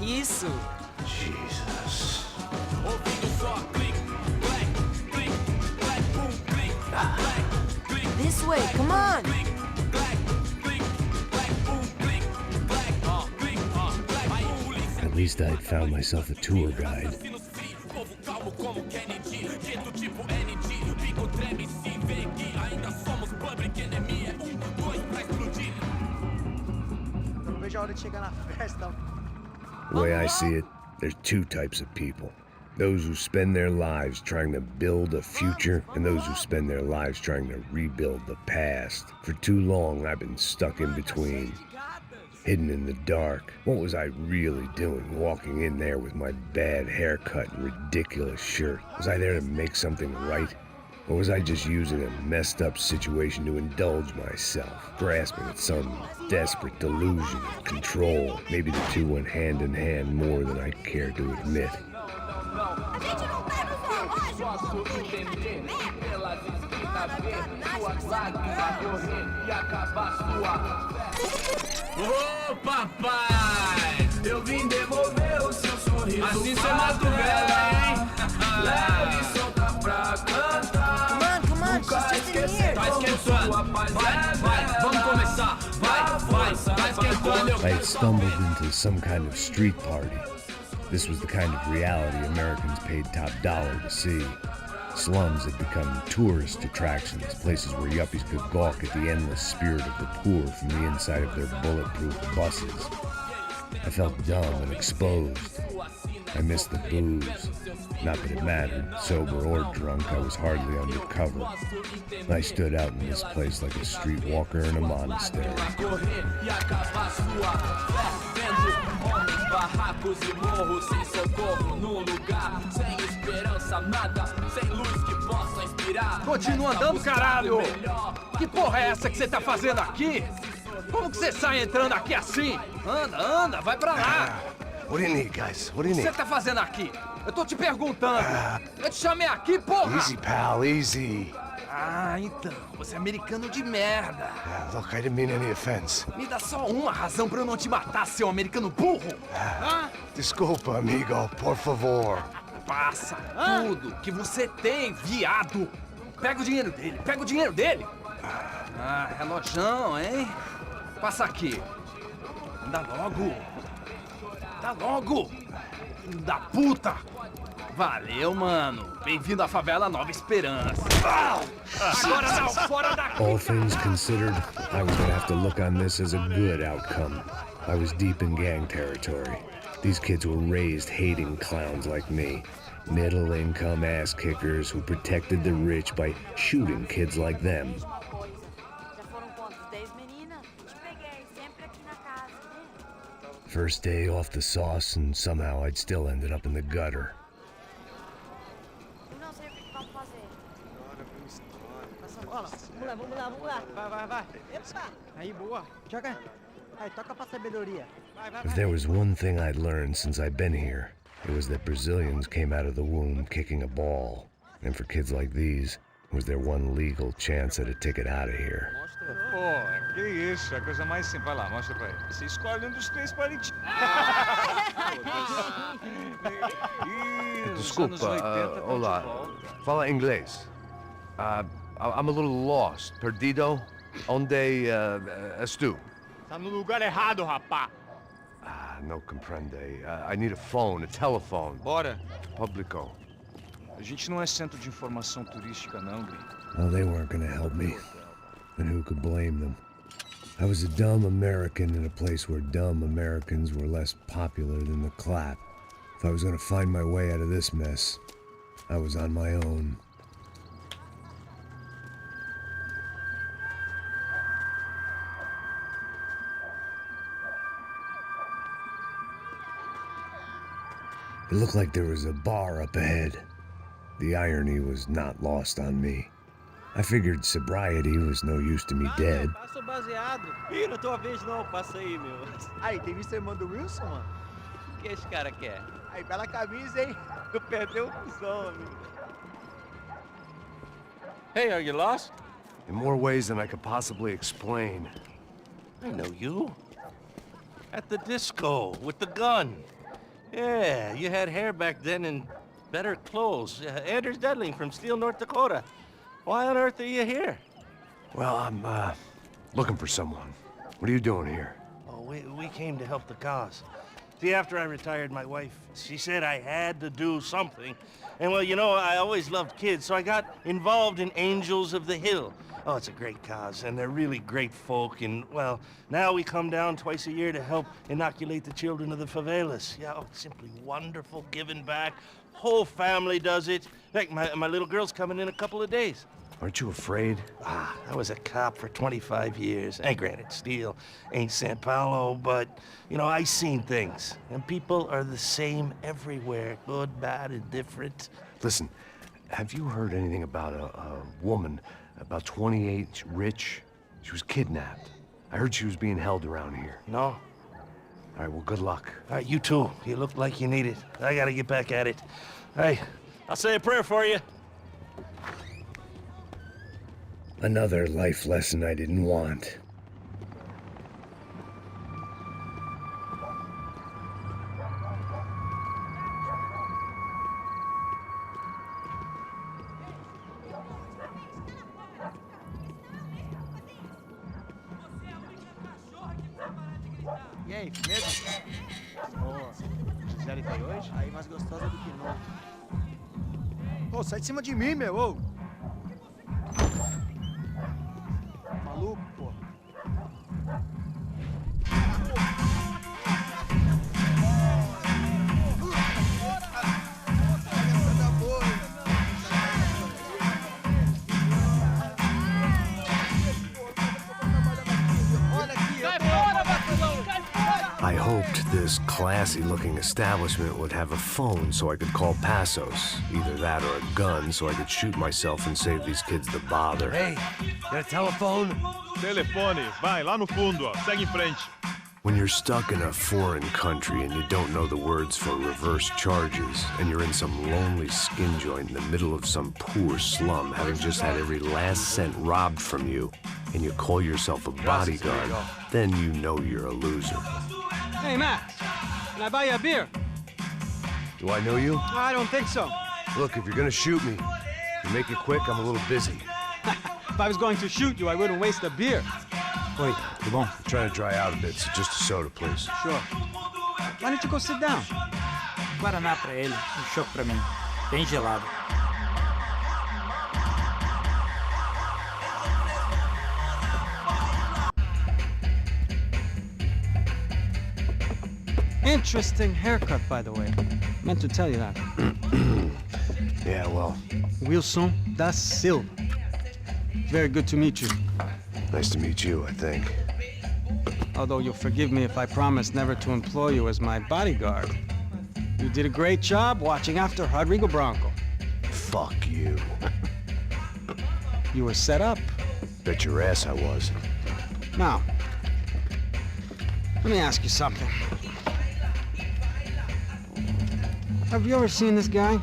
Isso. Jesus. This way, come on. At least I'd found myself a tour guide. The way I see it, there's two types of people. Those who spend their lives trying to build a future, and those who spend their lives trying to rebuild the past. For too long, I've been stuck in between. Hidden in the dark. What was I really doing walking in there with my bad haircut and ridiculous shirt? Was I there to make something right? Or was I just using a messed up situation to indulge myself, grasping at some desperate delusion of control? Maybe the two went hand in hand more than I care to admit. Ô papai, eu vim devolver o seu sorriso. Assim cê mata o velho, hein? Leve e solta pra cantar. Come on, she's just in here. Tá esquentando. Vai, vamos começar. Vai, tá esquentando. I had stumbled into some kind of street party. This was the kind of reality Americans paid top dollar to see. Slums had become tourist attractions, places where yuppies could gawk at the endless spirit of the poor from the inside of their bulletproof buses. I felt dumb and exposed. I missed the booze. Not that it mattered, sober or drunk, I was hardly undercover. I stood out in this place like a streetwalker in a monastery. Continua andando, caralho! Que porra é essa que você tá fazendo aqui? Como que você sai entrando aqui assim? Anda, anda, vai pra lá! What do you need, guys? What do you O que need? você tá fazendo aqui? Eu tô te perguntando! Eu te chamei aqui, porra! Easy, pal, easy. Ah, então, você é americano de merda! Look, I didn't mean any offense. Me dá só uma razão pra eu não te matar, seu americano burro! Desculpa, amigo, por favor. Passa tudo que você tem, viado! Pega o dinheiro dele, pega o dinheiro dele! Ah, relojão, hein? Passa aqui. Dá logo! Dá logo! Filho da puta! Valeu, mano. Bem-vindo à favela Nova-Espirança. Agora não, fora daqui! All things considered, I was gonna have to look on this as a good outcome. I was deep in gang territory. These kids were raised hating clowns like me. Middle-income ass-kickers who protected the rich by shooting kids like them. First day off the sauce, and somehow I'd still ended up in the gutter. Vamos lá. Vai. Epa! Aí, boa. Joga. Aí, toca pra sabedoria. If there was one thing I'd learned since I'd been here, it was that Brazilians came out of the womb kicking a ball. And for kids like these, it was their one legal chance at a ticket out of here. Pô, que isso, é a coisa mais simples. Vai lá, mostra pra ele. Você escolhe um dos três palitinhos. Desculpa, olá. Fala inglês. I'm a little lost. Perdido? Onde estou? Tá no lugar errado, rapá. No comprende. I need a phone, a telephone. Bora. Publico. A gente não é centro de informação turística, não, gringo. Well, they weren't gonna help me. And who could blame them? I was a dumb American in a place where dumb Americans were less popular than the clap. If I was gonna find my way out of this mess, I was on my own. It looked like there was a bar up ahead. The irony was not lost on me. I figured sobriety was no use to me dead. Passa o baseado. Ih, não é tua vez não, passa aí, meu. Aí, tem visto a irmã do Wilson, mano? O que esse cara quer? Aí, bela camisa, hein? Tu perdeu o cuzão, amigo. Hey, are you lost? In more ways than I could possibly explain. I know you. At the disco, with the gun. Yeah, you had hair back then and better clothes. Anders Dedling from Steele, North Dakota. Why on earth are you here? Well, I'm, looking for someone. What are you doing here? Oh, we came to help the cause. See, after I retired, my wife, she said I had to do something. And, well, you know, I always loved kids, so I got involved in Angels of the Hill. Oh, it's a great cause, and they're really great folk, and, well, now we come down twice a year to help inoculate the children of the favelas. Yeah, oh, simply wonderful, giving back. Whole family does it. In fact, my little girl's coming in a couple of days. Aren't you afraid? I was a cop for 25 years. And granted, Steele ain't Sao Paulo, but, you know, I seen things. And people are the same everywhere. Good, bad, indifferent. Listen, have you heard anything about a woman, about 28, rich? She was kidnapped. I heard she was being held around here. No. All right, well, good luck. All right, you too. You look like you need it. I gotta get back at it. Hey, I'll say a prayer for you. Another life lesson I didn't want. aí, medo? Ô, Gisele tá aí hoje? Aí mais gostosa do que novo. Ô, sai de cima de mim, meu, ô. Maluco, pô. I hoped this classy-looking establishment would have a phone so I could call Passos. Either that or a gun so I could shoot myself and save these kids the bother. Hey, got a telephone? Telefone, vai, lá no fundo, ó. Segue em frente. When you're stuck in a foreign country and you don't know the words for reverse charges, and you're in some lonely skin joint in the middle of some poor slum, having just had every last cent robbed from you, and you call yourself a bodyguard, then you know you're a loser. Hey, Max, can I buy you a beer? Do I know you? I don't think so. Look, if you're gonna shoot me, you make it quick, I'm a little busy. If I was going to shoot you, I wouldn't waste a beer. Wait, come on. I'm trying to dry out a bit, so just a soda, please. Sure. Why don't you go sit down? Guaraná pra ele, chopp pra mim. Bem gelado. Interesting haircut, by the way. Meant to tell you that. Yeah, well. Wilson da Silva. Very good to meet you. Nice to meet you, I think. Although you'll forgive me if I promise never to employ you as my bodyguard. You did a great job watching after Rodrigo Branco. Fuck you. You were set up. Bet your ass I was. Now, let me ask you something. Have you ever seen this guy?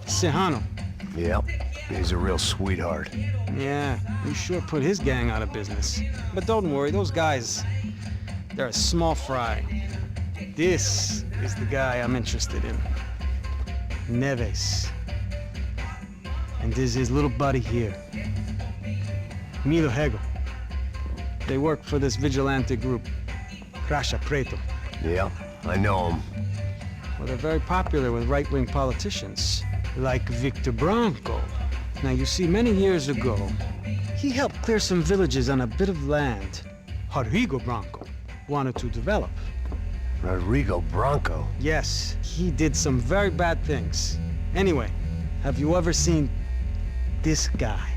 Sejano. Yep, he's a real sweetheart. Yeah, you sure put his gang out of business. But don't worry, those guys, they're a small fry. This is the guy I'm interested in. Neves. And this is his little buddy here. Milo Hego. They work for this vigilante group, Crasha Preto. Yeah, I know him. Well, they're very popular with right-wing politicians, like Victor Branco. Now, you see, many years ago, he helped clear some villages on a bit of land Rodrigo Branco wanted to develop. Rodrigo Branco? Yes, he did some very bad things. Anyway, have you ever seen this guy?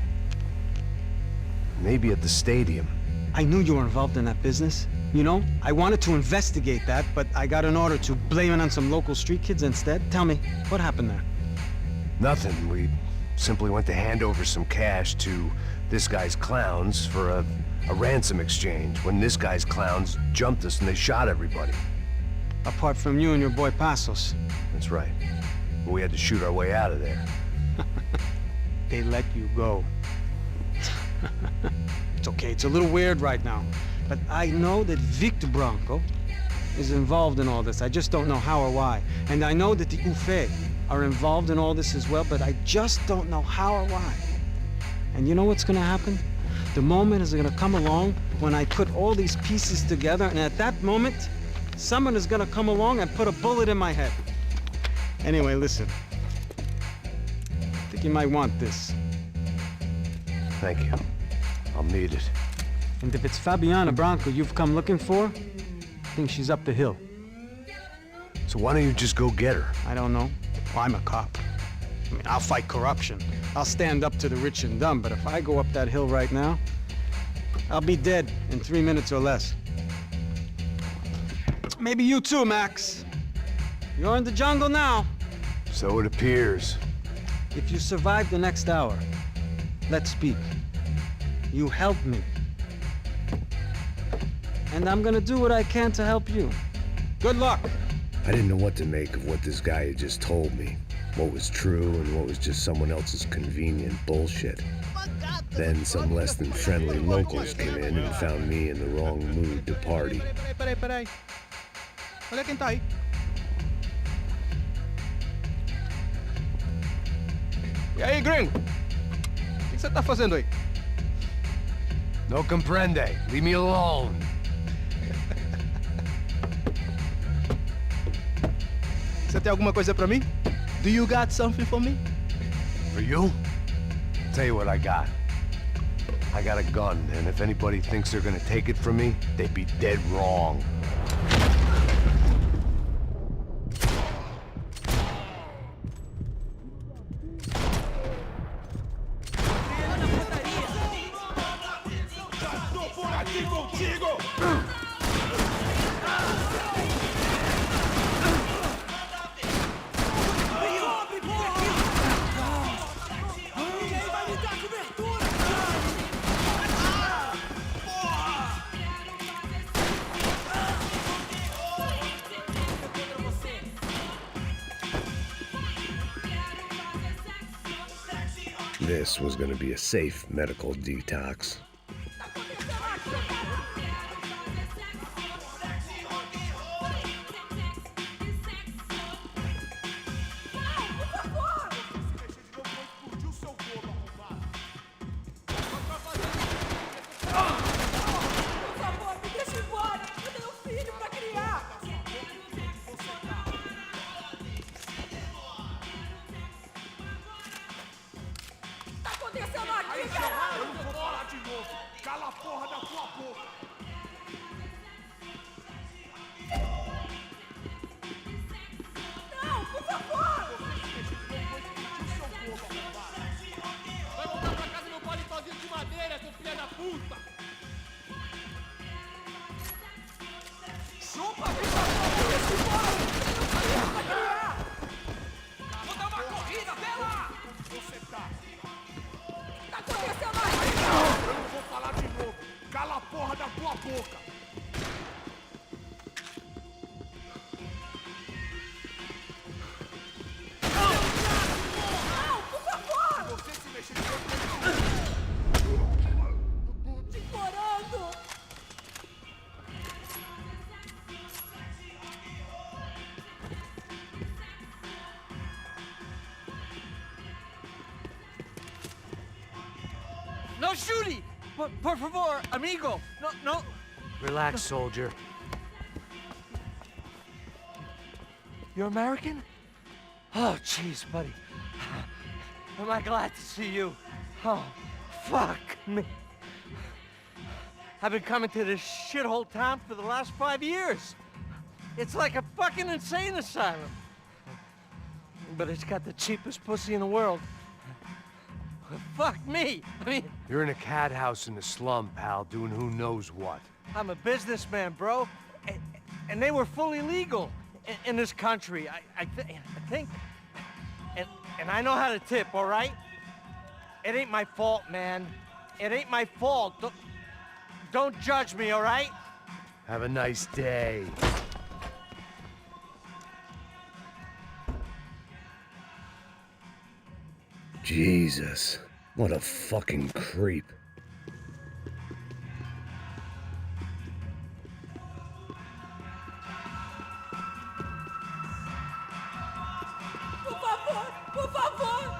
Maybe at the stadium. I knew you were involved in that business. You know, I wanted to investigate that, but I got an order to blame it on some local street kids instead. Tell me, what happened there? Nothing. We simply went to hand over some cash to this guy's clowns for a ransom exchange when this guy's clowns jumped us and they shot everybody. Apart from you and your boy Passos. That's right. We had to shoot our way out of there. They let you go. It's okay, it's a little weird right now. But I know that Victor Branco is involved in all this. I just don't know how or why. And I know that the UFE are involved in all this as well, but I just don't know how or why. And you know what's gonna happen? The moment is gonna come along when I put all these pieces together, and at that moment, someone is gonna come along and put a bullet in my head. Anyway, listen. I think you might want this. Thank you. I'll need it. And if it's Fabiana Branco you've come looking for, I think she's up the hill. So why don't you just go get her? I don't know. Well, I'm a cop. I mean, I'll fight corruption. I'll stand up to the rich and dumb, but if I go up that hill right now, I'll be dead in 3 minutes or less. Maybe you too, Max. You're in the jungle now. So it appears. If you survive the next hour, let's speak. You help me. And I'm gonna do what I can to help you. Good luck! I didn't know what to make of what this guy had just told me. What was true and what was just someone else's convenient bullshit. Then some less than friendly locals came in and found me in the wrong mood to party. Peraí. Olha quem tá aí. E aí, gringo? O que você tá fazendo aí? No comprende. Leave me alone. tem alguma coisa pra mim? Do you got something for me? For you? Tell you what I got. I got a gun, and if anybody thinks they're gonna take it from me, they'd be dead wrong. This was going to be a safe medical detox. No shooting! Por favor, amigo! No. Relax, soldier. You're American? Oh, jeez, buddy. Am I glad to see you? Oh, fuck me. I've been coming to this shithole town for the last 5 years. It's like a fucking insane asylum. But it's got the cheapest pussy in the world. Fuck me. I mean... You're in a cat house in the slum, pal, doing who knows what. I'm a businessman, bro. And they were fully legal in this country. I think... And I know how to tip, all right? It ain't my fault, man. It ain't my fault. Don't judge me, all right? Have a nice day. Jesus, what a fucking creep. Por favor!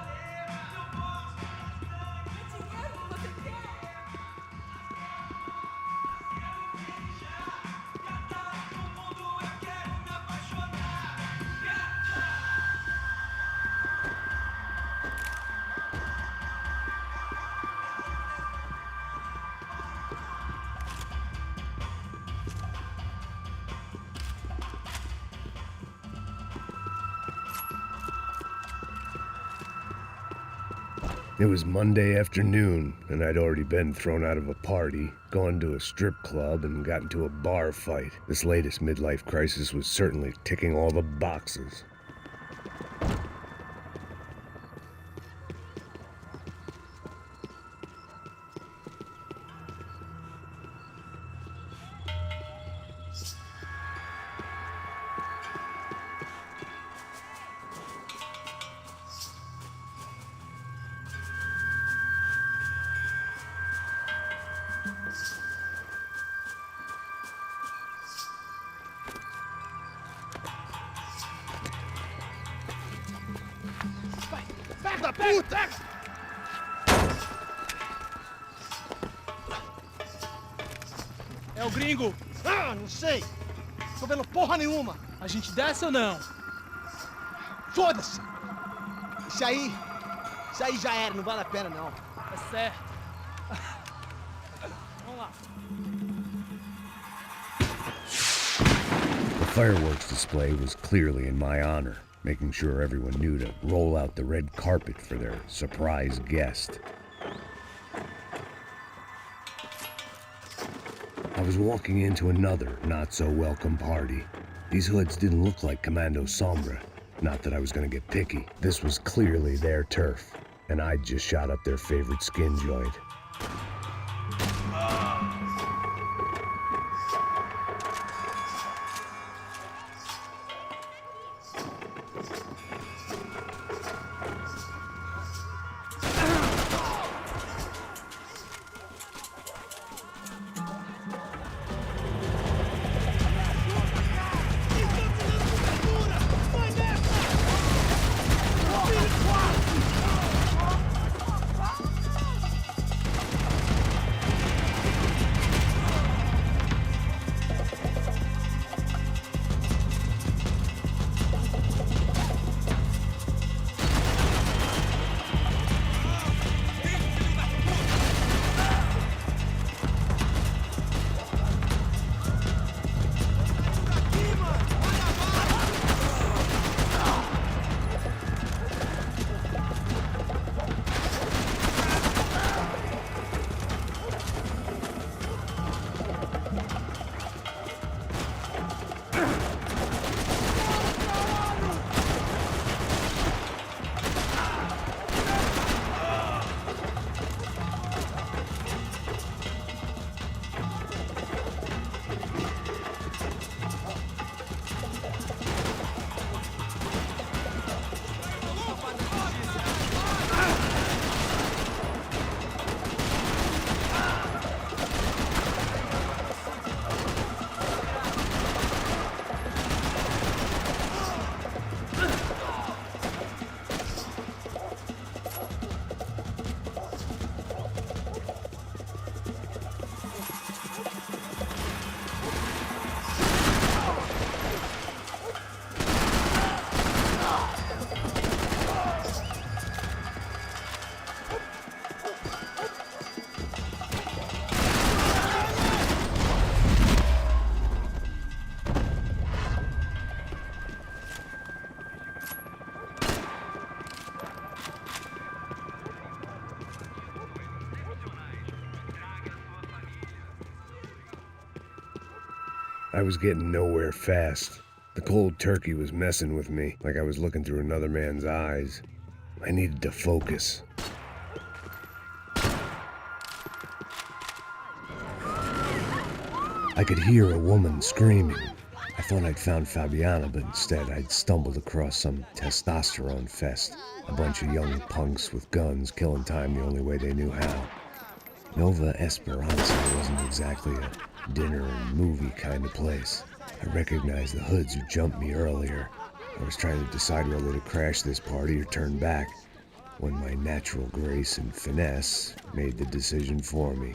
It was Monday afternoon, and I'd already been thrown out of a party, gone to a strip club, and got into a bar fight. This latest midlife crisis was certainly ticking all the boxes. Da puta! É o gringo. Ah, não sei. Tô vendo porra nenhuma. A gente desce ou não? Foda-se! Isso aí já era, não vale a pena não. É certo. Vamos lá. The fireworks display was clearly in my honor, making sure everyone knew to roll out the red carpet for their surprise guest. I was walking into another not-so-welcome party. These hoods didn't look like Komando Sombre. Not that I was gonna get picky. This was clearly their turf, and I'd just shot up their favorite skin joint. I was getting nowhere fast. The cold turkey was messing with me, like I was looking through another man's eyes. I needed to focus. I could hear a woman screaming. I thought I'd found Fabiana, but instead I'd stumbled across some testosterone fest. A bunch of young punks with guns killing time the only way they knew how. Nova-Espiranza wasn't exactly a dinner and movie kind of place. I recognized the hoods who jumped me earlier. I was trying to decide whether to crash this party or turn back, when my natural grace and finesse made the decision for me.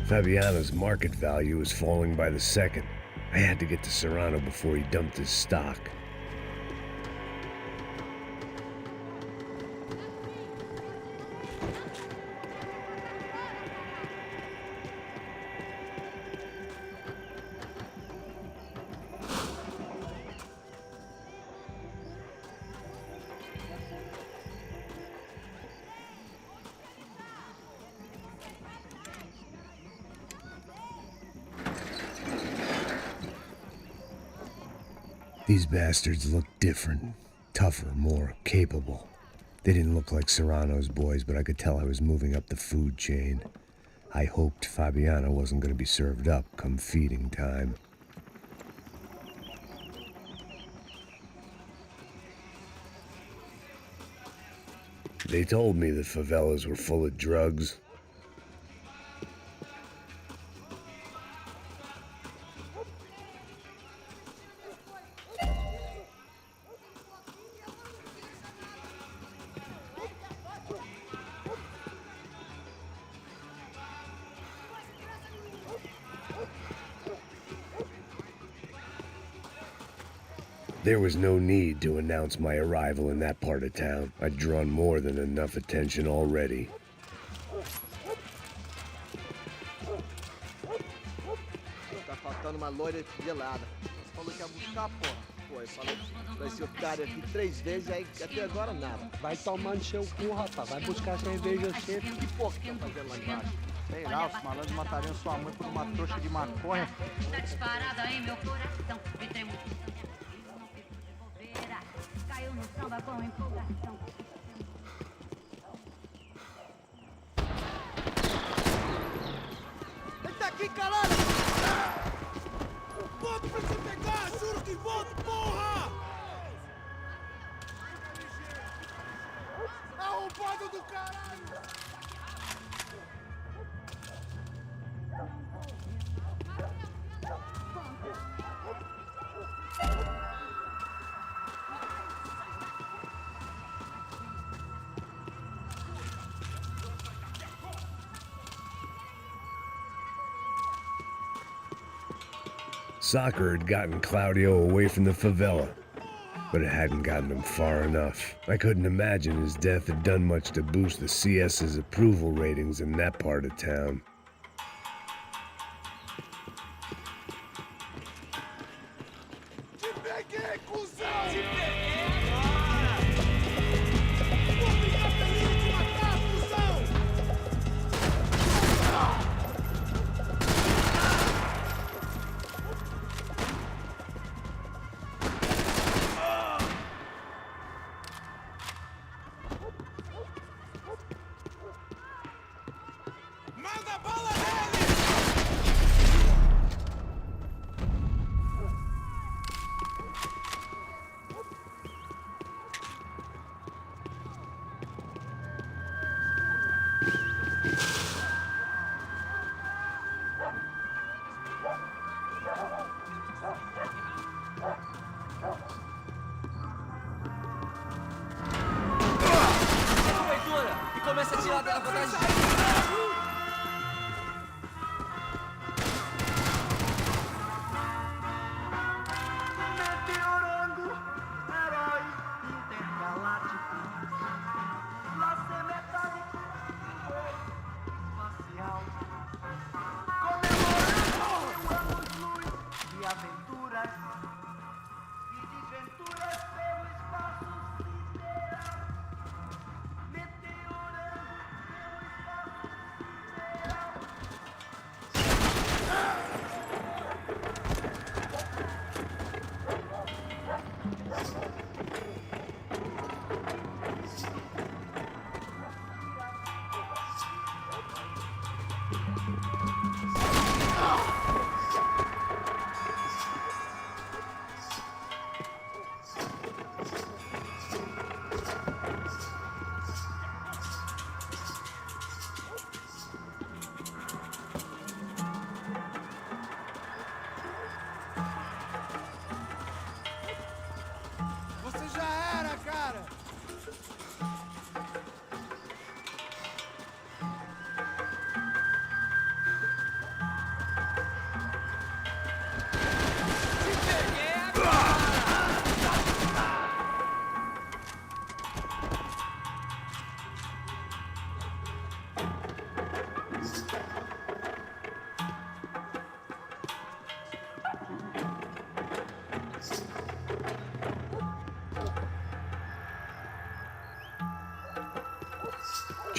Fabiano's market value was falling by the second. I had to get to Serrano before he dumped his stock. These bastards looked different, tougher, more capable. They didn't look like Serrano's boys, but I could tell I was moving up the food chain. I hoped Fabiano wasn't going to be served up come feeding time. They told me the favelas were full of drugs. There was no need to announce my arrival in that part of town. I'd drawn more than enough attention already. Tá faltando uma loira gelada. Você falou que ia buscar, porra. Pô, eu falei pra esse otário aqui 3 vezes, aí até agora nada. Vai tomar no seu cu, rapaz. Vai buscar cerveja sempre. Que porra que tá fazendo lá embaixo? Sei lá, os malandros matariam sua mãe por uma trouxa de maconha. Tá disparada em meu coração. Entrei muito não fiz de bobeira. Caiu no samba com empolgação. Ele tá aqui, caralho! Volto pra você pegar! Juro que volto, porra! Arrombado do caralho! Soccer had gotten Claudio away from the favela, but it hadn't gotten him far enough. I couldn't imagine his death had done much to boost the CS's approval ratings in that part of town.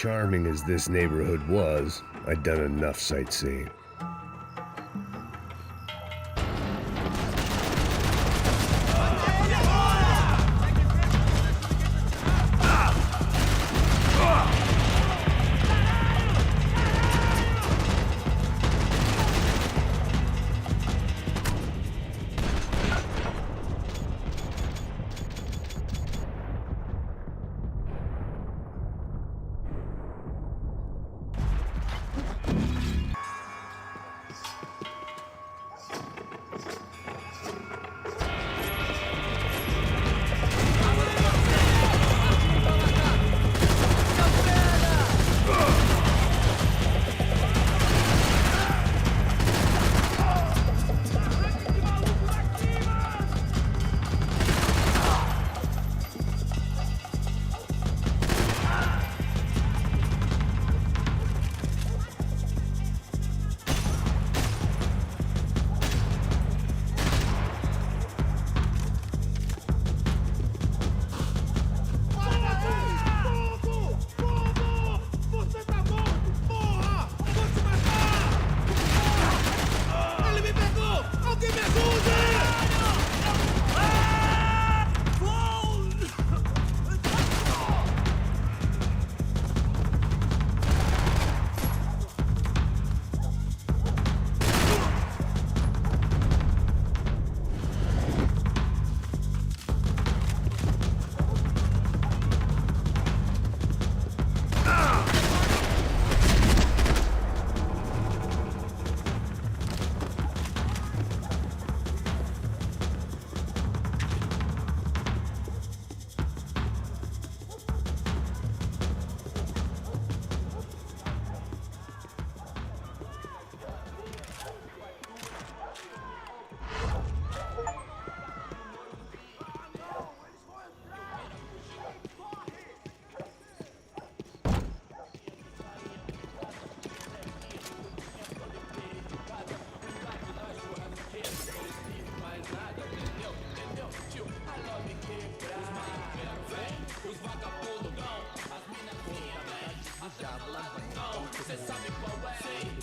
charming as this neighborhood was, I'd done enough sightseeing.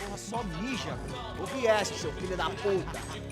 Porra, só mija. Ou vieste, seu filho da puta.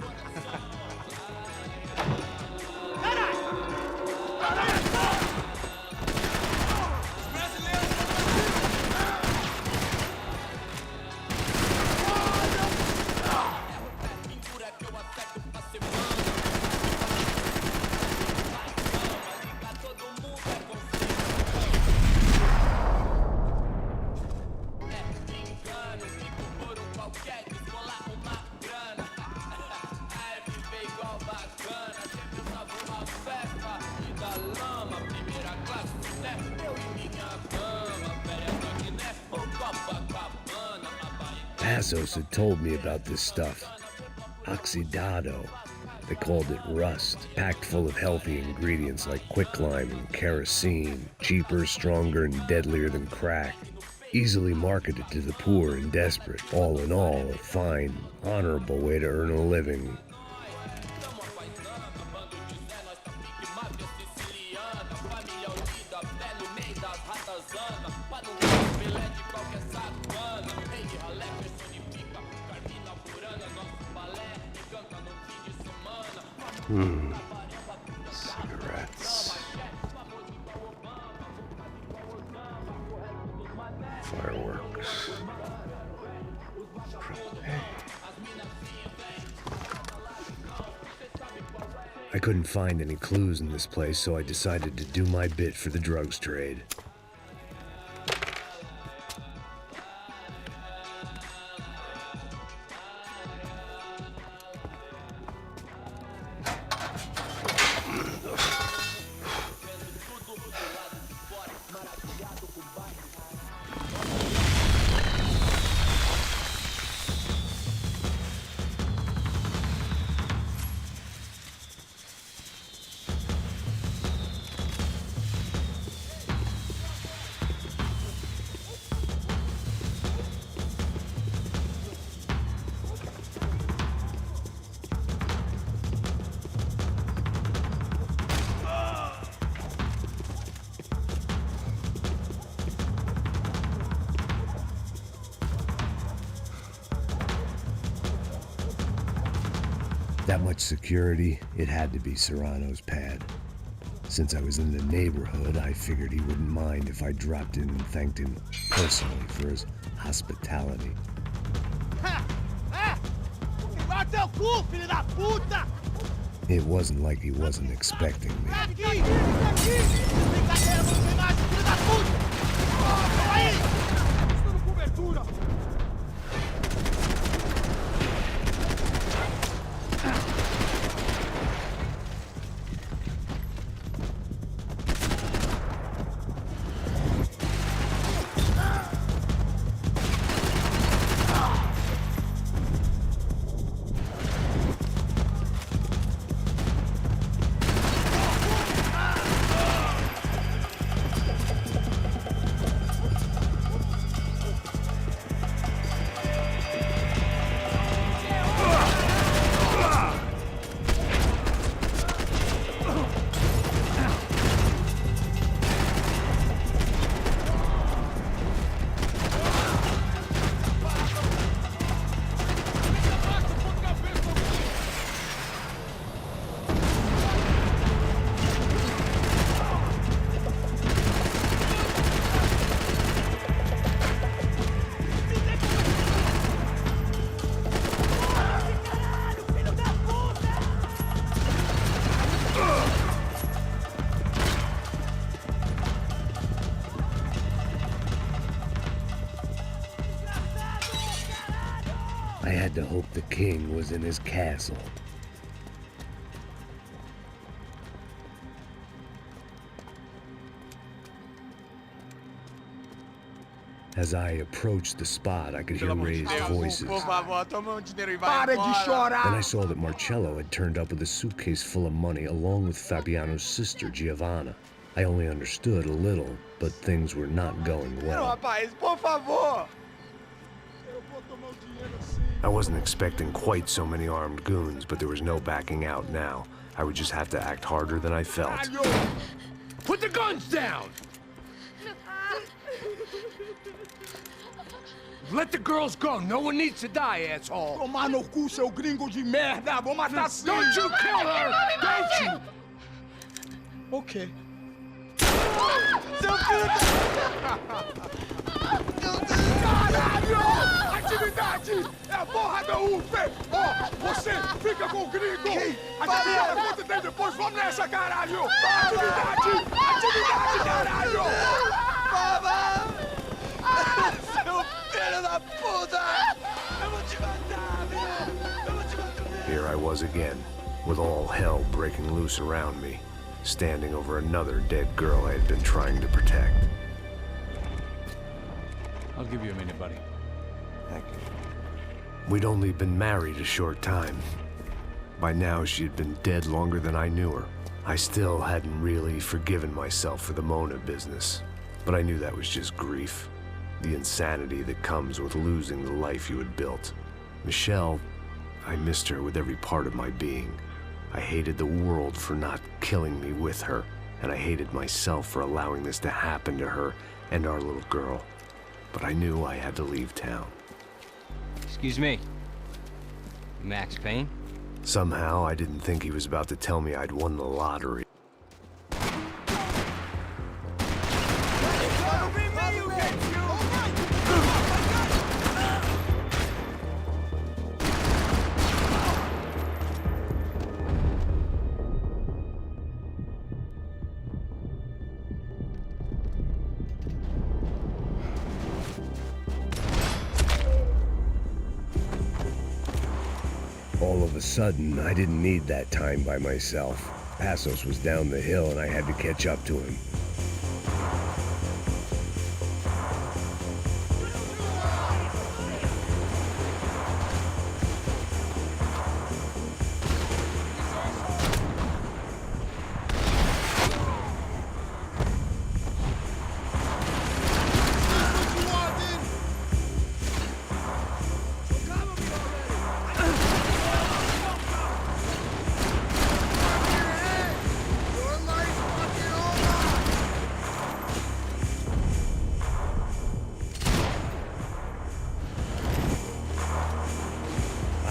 Passos had told me about this stuff. Oxidado. They called it rust, packed full of healthy ingredients like quicklime and kerosene, cheaper, stronger, and deadlier than crack. Easily marketed to the poor and desperate. All in all, a fine, honorable way to earn a living. Cigarettes. Fireworks. I couldn't find any clues in this place, so I decided to do my bit for the drugs trade. That much security, it had to be Serrano's pad. Since I was in the neighborhood, I figured he wouldn't mind if I dropped in and thanked him personally for his hospitality. It wasn't like he wasn't expecting me. I had to hope the king was in his castle. As I approached the spot, I could hear raised voices. Then I saw that Marcello had turned up with a suitcase full of money along with Fabiano's sister, Giovanna. I only understood a little, but things were not going well. I wasn't expecting quite so many armed goons, but there was no backing out now. I would just have to act harder than I felt. Put the guns down! Let the girls go. No one needs to die, asshole. Tomar no cu, seu gringo de merda. Vou matar sim. Don't you kill her! Don't you? Ok. Seu filho Caralho! Atividade! É a porra da UF! Ó, você fica com o gringo! A gente fala quanto tem depois, vamos nessa, caralho! Atividade! Atividade, caralho! Baba! Seu filho da puta! Eu vou te matar, meu! Eu vou te matar! Here I was again, with all hell breaking loose around me, standing over another dead girl I had been trying to protect. I'll give you a minute, buddy. Thank you. We'd only been married a short time. By now, she had been dead longer than I knew her. I still hadn't really forgiven myself for the Mona business, but I knew that was just grief. The insanity that comes with losing the life you had built. Michelle, I missed her with every part of my being. I hated the world for not killing me with her, and I hated myself for allowing this to happen to her and our little girl. But I knew I had to leave town. Excuse me. Max Payne? Somehow, I didn't think he was about to tell me I'd won the lottery. All of a sudden, I didn't need that time by myself. Passos was down the hill and I had to catch up to him.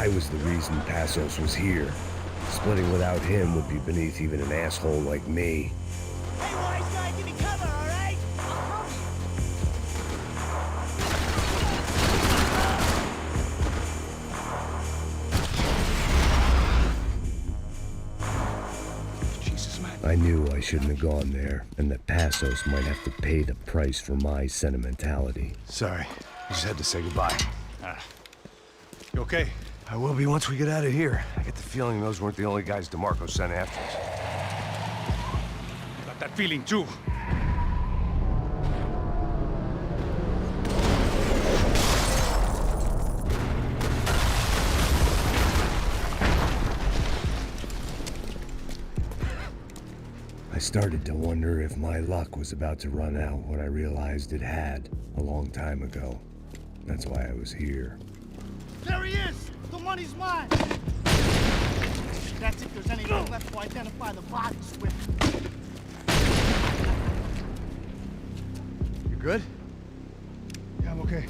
I was the reason Passos was here. Splitting without him would be beneath even an asshole like me. Hey, wise guy, give me cover, all right? I knew I shouldn't have gone there, and that Passos might have to pay the price for my sentimentality. Sorry, I just had to say goodbye. You okay? I will be once we get out of here. I get the feeling those weren't the only guys DeMarco sent after us. Got that feeling too. I started to wonder if my luck was about to run out when I realized it had a long time ago. That's why I was here. There he is! The money's mine! That's if there's anything left to identify the bodies with. You good? Yeah, I'm okay.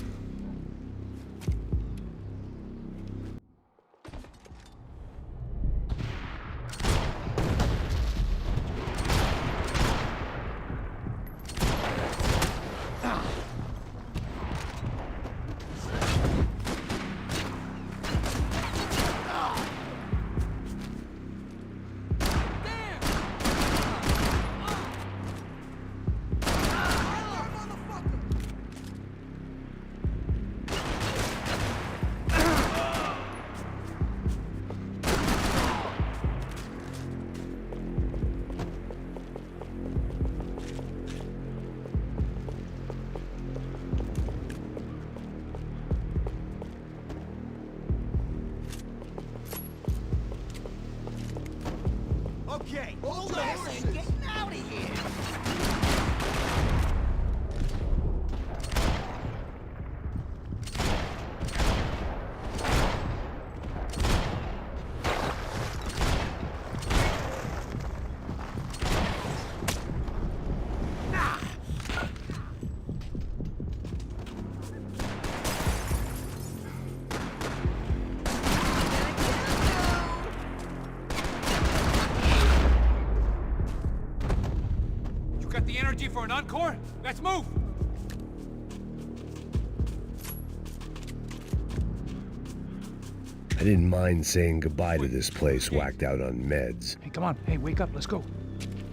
Okay, hold on, getting out of here. Got the energy for an encore? Let's move! I didn't mind saying goodbye to this place whacked out on meds. Hey, come on. Hey, wake up. Let's go.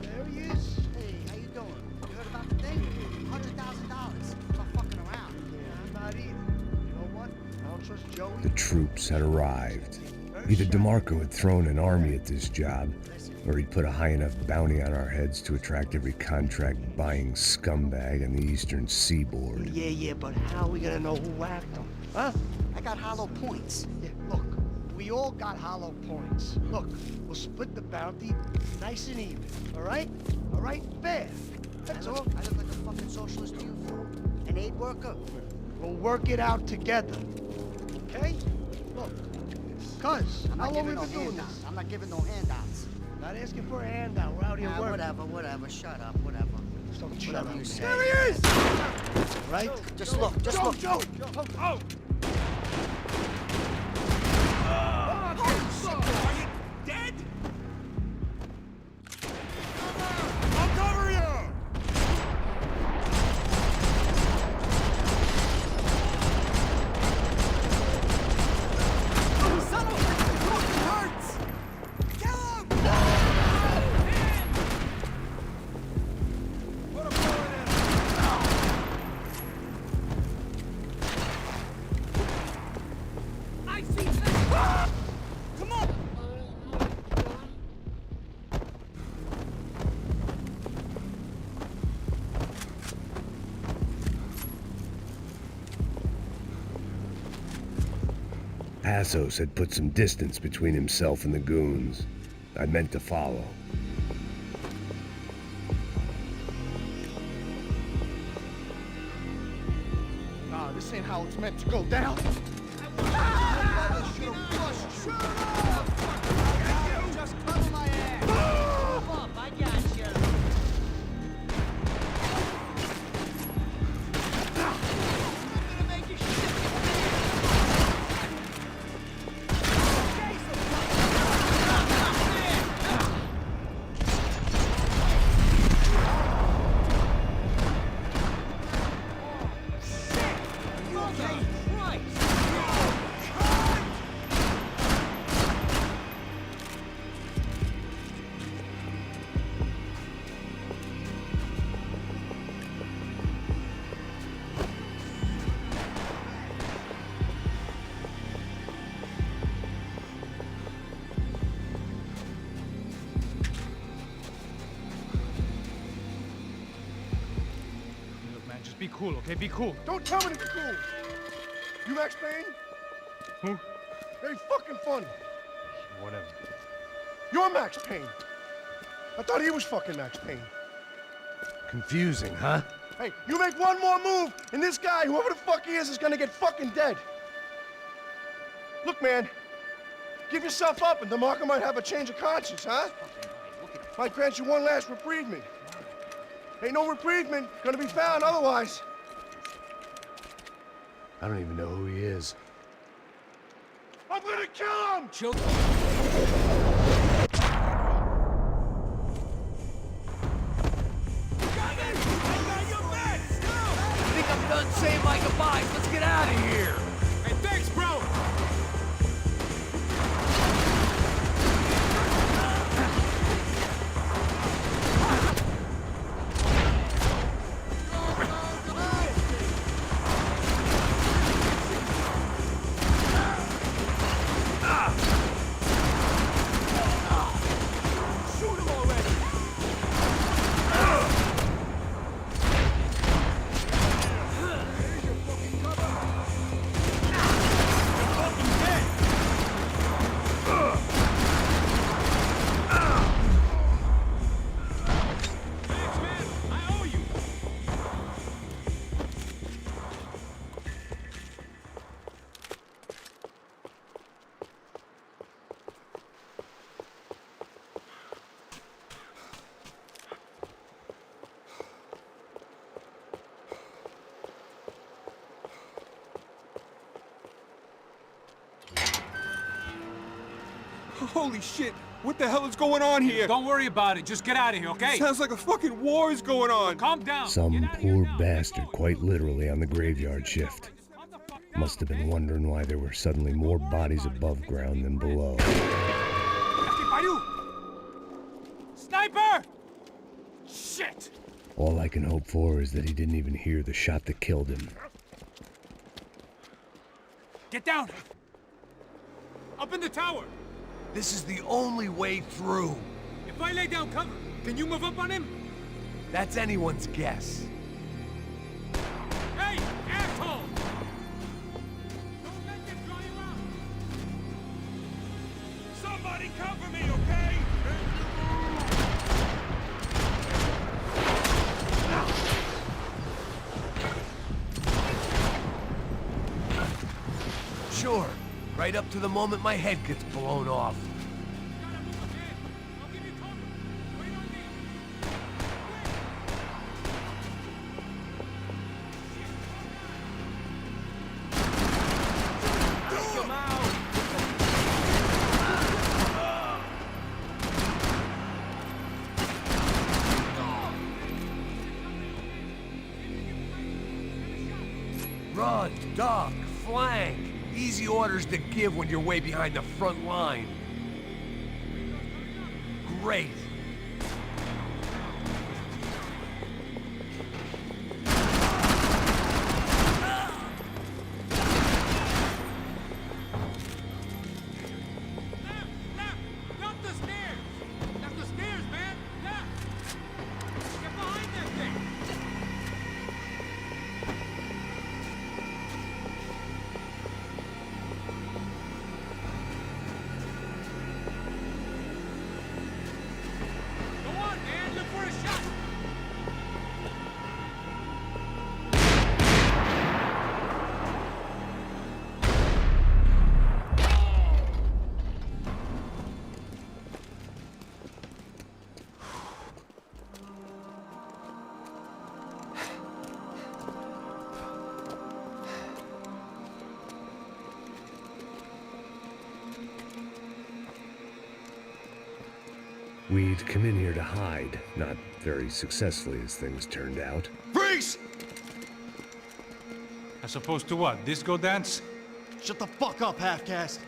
There he is. Hey, how you doing? You heard about the thing? $100,000. Not fucking around. Yeah, I'm not either. You know what? I don't trust Joey. The troops had arrived. Either DeMarco had thrown an army at this job, or he'd put a high enough bounty on our heads to attract every contract-buying scumbag on the eastern seaboard. Yeah, but how are we gonna know who whacked him? Huh? I got hollow points. Yeah, look, we all got hollow points. Look, we'll split the bounty nice and even, all right? All right? Fair. That's all. I look like a fucking socialist to you? An aid worker? We'll work it out together, okay? Look, cuz, how long have we been doing this? I'm not giving no handouts. Not asking for a handout. We're out here working. Whatever. Shut up. Whatever. Whatever you say. There he is! Right? Just look. Joe! Oh! Are you dead? I'll cover you! Son of a bitch! It hurts! Kill him! Passos had put some distance between himself and the goons. I meant to follow. Nah, this ain't how it's meant to go down. Just cover my ass. Move up, I got you. I'm gonna make you shit. cool, okay? Be cool. Don't tell me to be cool. You Max Payne? Who? Very fucking funny. Whatever. You're Max Payne. I thought he was fucking Max Payne. Confusing, huh? Hey, you make one more move, and this guy, whoever the fuck he is gonna get fucking dead. Look, man, give yourself up, and DeMarco might have a change of conscience, huh? Might grant you one last reprievement. Ain't no reprievement gonna be found otherwise. I don't even know who he is. I'm gonna kill him! Chill. I think I'm done saying my goodbyes. Let's get out of here. Hey, thanks, bro! Holy shit! What the hell is going on here? Don't worry about it. Just get out of here, okay? Sounds like a fucking war is going on. Calm down. Some poor bastard quite literally on the graveyard shift. Must have been wondering why there were suddenly more bodies above ground than below. Sniper! Shit! All I can hope for is that he didn't even hear the shot that killed him. Get down! Up in the tower! This is the only way through. If I lay down cover, can you move up on him? That's anyone's guess. Hey, asshole! Don't let them draw you out! Somebody cover me, okay? Sure, right up to the moment my head gets blown off. Run, duck, flank. Easy orders to give when you're way behind the front line. Great. Not the stairs! Not the stairs, man! Left! Get behind that thing! Go on, man! Look for a shot! We'd come in here to hide, not very successfully as things turned out. Freeze! As opposed to what? Disco dance? Shut the fuck up, half-caste.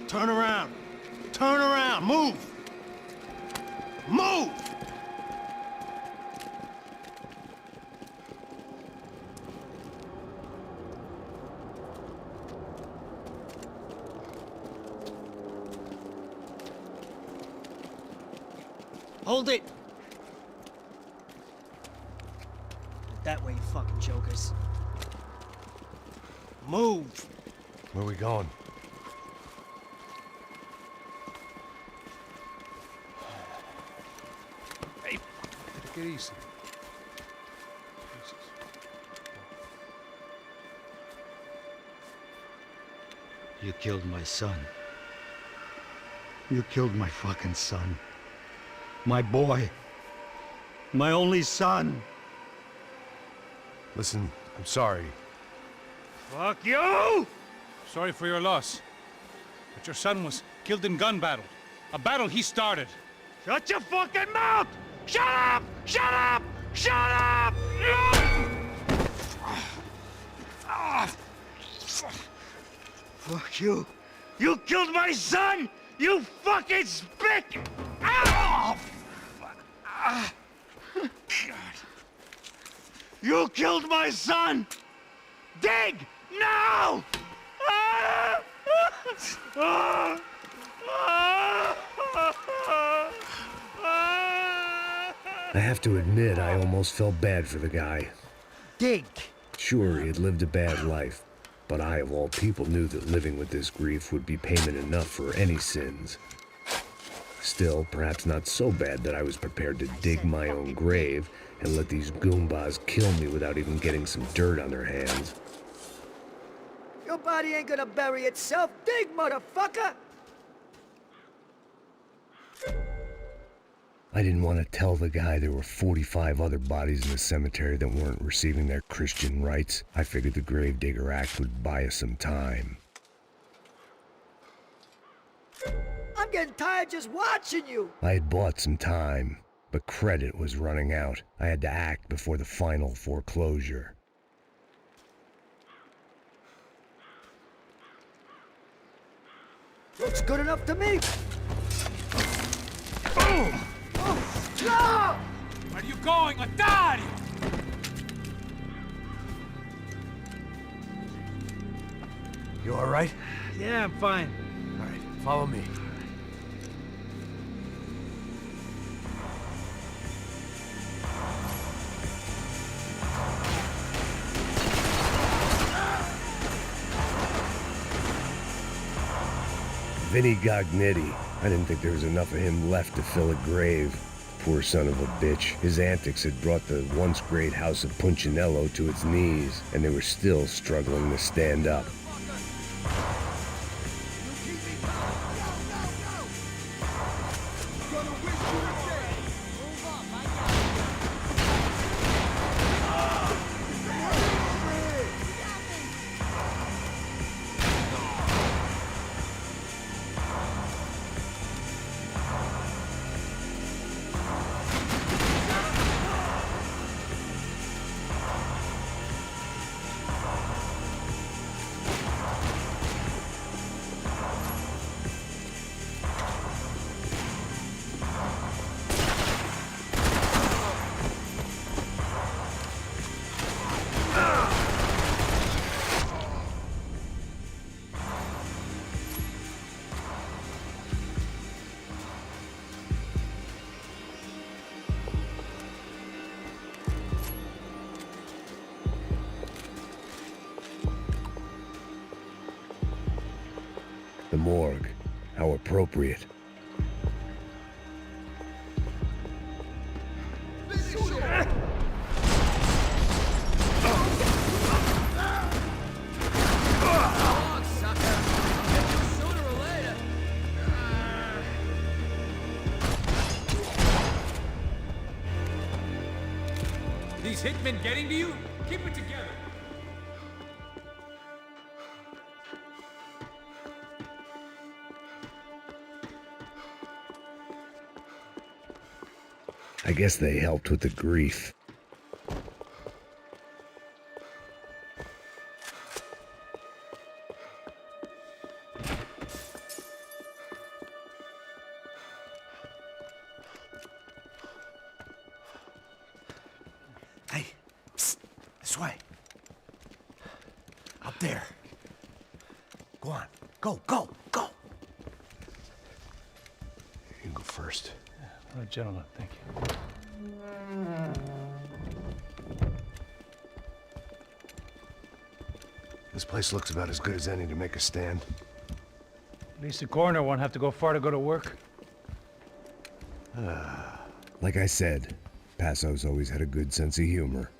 Turn around. Turn around. Move. Move! Hold it! That way, you fucking jokers. Move! Where are we going? Hey, take it easy. You killed my son. You killed my fucking son. My boy. My only son. Listen, I'm sorry. Fuck you! Sorry for your loss. But your son was killed in gun battle. A battle he started. Shut your fucking mouth! Shut up! Shut up! Shut up! Fuck you! You killed my son! You fucking spick! Ah! God. You killed my son! Dig! Now! I have to admit, I almost felt bad for the guy. Dig! Sure, he had lived a bad life, but I, of all people, knew that living with this grief would be payment enough for any sins. Still, perhaps not so bad that I was prepared to dig my own grave and let these goombas kill me without even getting some dirt on their hands. Your body ain't gonna bury itself. Dig, motherfucker! I didn't want to tell the guy there were 45 other bodies in the cemetery that weren't receiving their Christian rites. I figured the Gravedigger Act would buy us some time. I'm getting tired just watching you. I had bought some time, but credit was running out. I had to act before the final foreclosure. Looks good enough to me. Boom! Oh, no! Where are you going, Otario? You all right? Yeah, I'm fine. All right, follow me. Vinny Gognitti. I didn't think there was enough of him left to fill a grave. Poor son of a bitch. His antics had brought the once great house of Punchinello to its knees, and they were still struggling to stand up. The morgue. How appropriate. These hitmen getting to you? Keep it together. I guess they helped with the grief. Hey, psst, this way. Up there. Go on, go, go, go. You can go first. Gentlemen, thank you. This place looks about as good as any to make a stand. At least the coroner won't have to go far to go to work. Like I said, Passos always had a good sense of humor.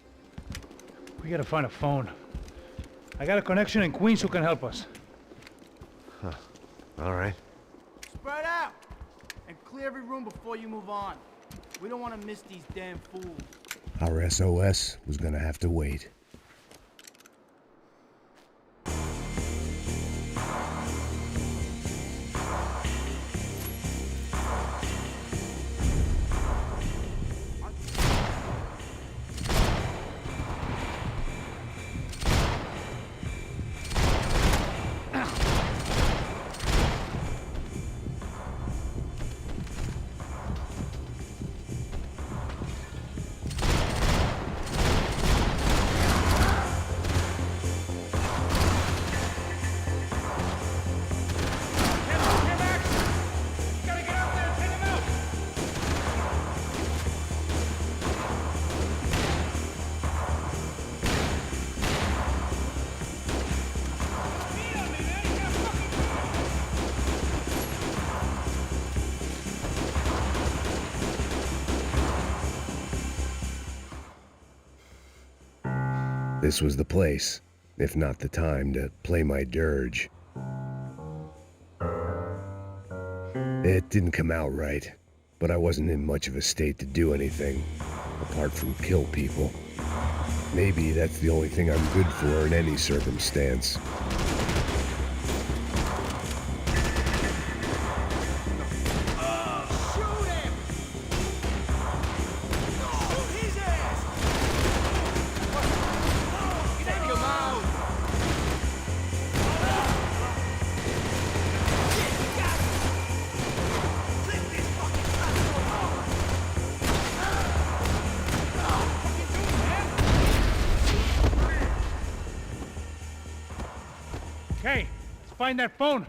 We gotta find a phone. I got a connection in Queens who can help us. Huh. All right. Spread out! And clear every room before you move on. We don't want to miss these damn fools. Our SOS was gonna have to wait. This was the place, if not the time, to play my dirge. It didn't come out right, but I wasn't in much of a state to do anything, apart from kill people. Maybe that's the only thing I'm good for in any circumstance. Okay, let's find that phone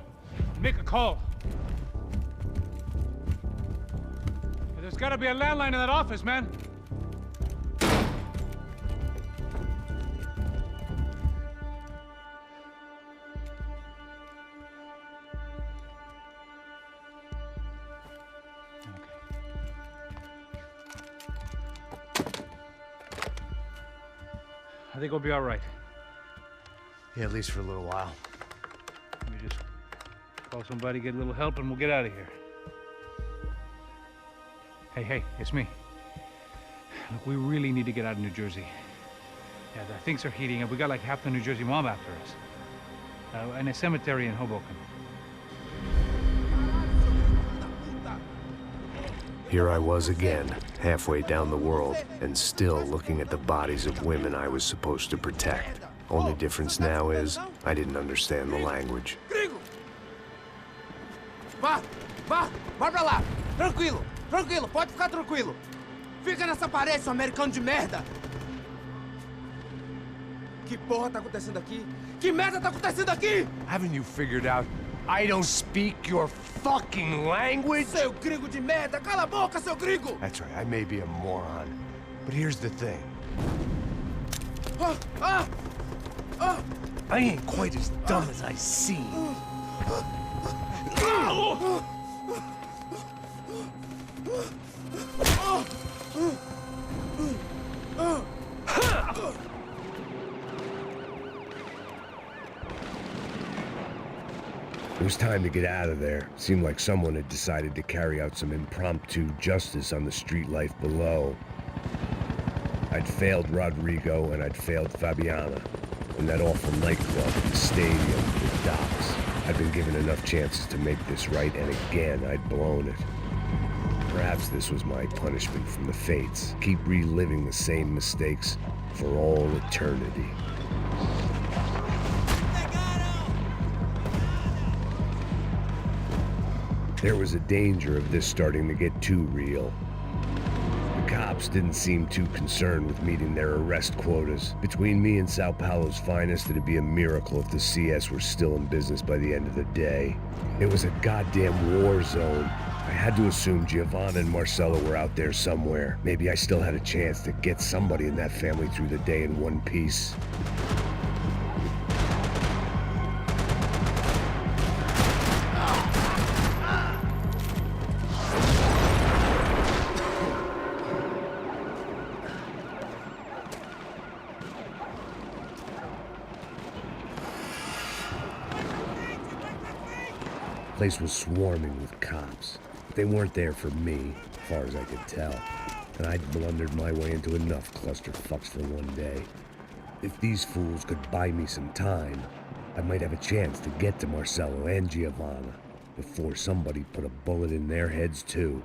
and make a call. There's gotta be a landline in that office, man. I think we'll be all right. Yeah, at least for a little while. Let me just call somebody, get a little help, and we'll get out of here. Hey, it's me. Look, we really need to get out of New Jersey. Yeah, things are heating up. We got like half the New Jersey mob after us. And a cemetery in Hoboken. Here I was again, halfway down the world, and still looking at the bodies of women I was supposed to protect. Only difference now is, I didn't understand the language. Vai pra lá! Tranquilo, pode ficar tranquilo! Fica nessa parede, seu americano de merda! Que porra tá acontecendo aqui? Que merda tá acontecendo aqui? Haven't you figured out I don't speak your fucking language? Seu gringo de merda! Cala a boca, seu gringo! That's right, I may be a moron, but here's the thing. I ain't quite as dumb as I seem. It was time to get out of there. Seemed like someone had decided to carry out some impromptu justice on the street life below. I'd failed Rodrigo and I'd failed Fabiana. In that awful nightclub, the stadium, the docks. I'd been given enough chances to make this right, and again, I'd blown it. Perhaps this was my punishment from the fates. Keep reliving the same mistakes for all eternity. There was a danger of this starting to get too real. The cops didn't seem too concerned with meeting their arrest quotas. Between me and Sao Paulo's finest, it'd be a miracle if the CS were still in business by the end of the day. It was a goddamn war zone, I had to assume Giovanna and Marcello were out there somewhere. Maybe I still had a chance to get somebody in that family through the day in one piece. The place was swarming with cops. But they weren't there for me, as far as I could tell. And I'd blundered my way into enough clusterfucks for one day. If these fools could buy me some time, I might have a chance to get to Marcello and Giovanna before somebody put a bullet in their heads too.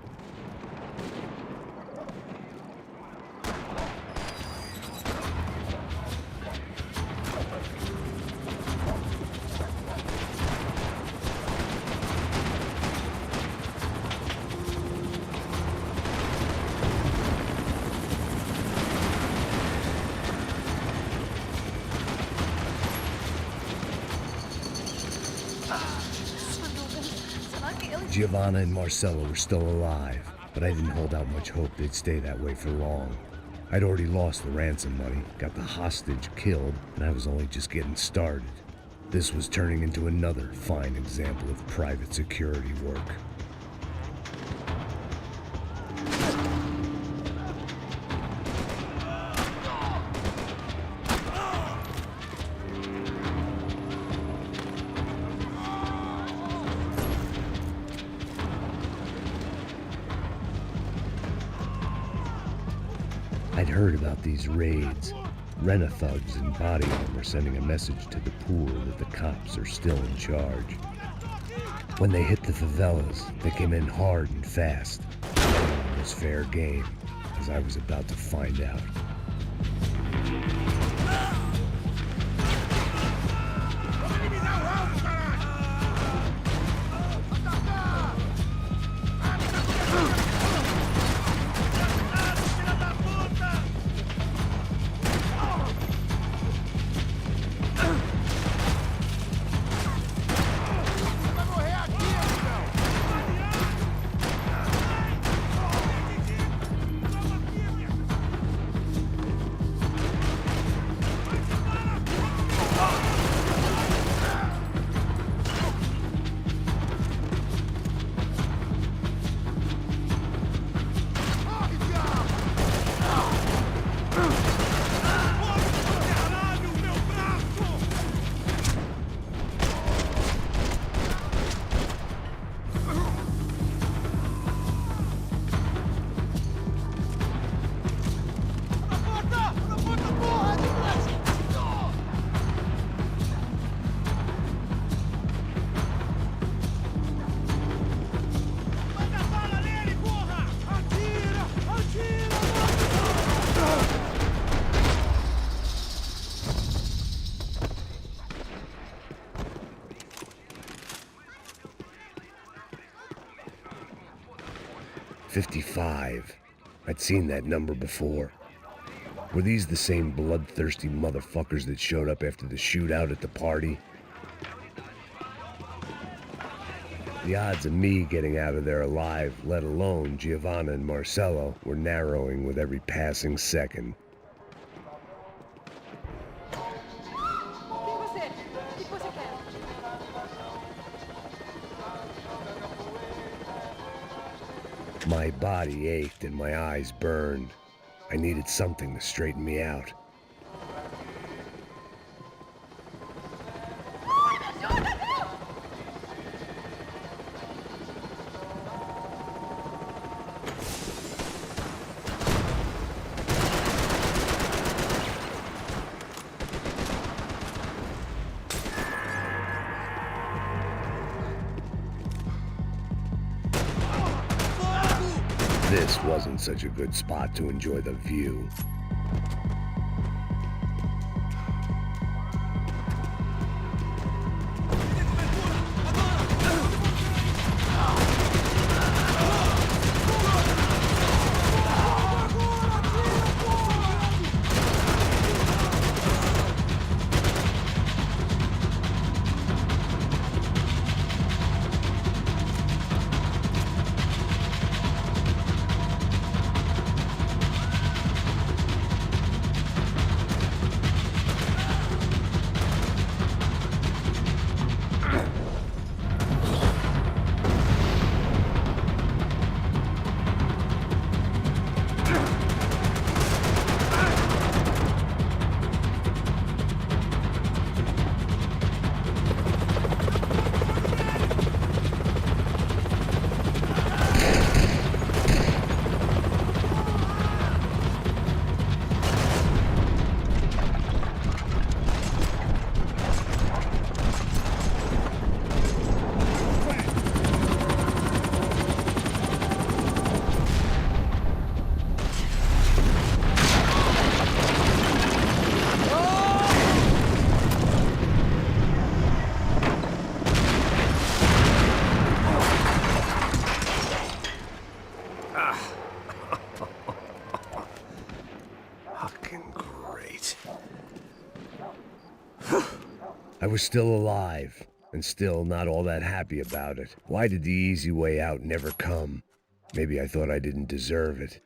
Giovanna and Marcello were still alive, but I didn't hold out much hope they'd stay that way for long. I'd already lost the ransom money, got the hostage killed, and I was only just getting started. This was turning into another fine example of private security work. I'd heard about these raids. Rent-a-thugs in body armor sending a message to the poor that the cops are still in charge. When they hit the favelas, they came in hard and fast. It was fair game, as I was about to find out. "55. I'd seen that number before. Were these the same bloodthirsty motherfuckers that showed up after the shootout at the party? The odds of me getting out of there alive, let alone Giovanna and Marcello, were narrowing with every passing second. My body ached and my eyes burned. I needed something to straighten me out. This wasn't such a good spot to enjoy the view. Fucking great. I was still alive, and still not all that happy about it. Why did the easy way out never come? Maybe I thought I didn't deserve it.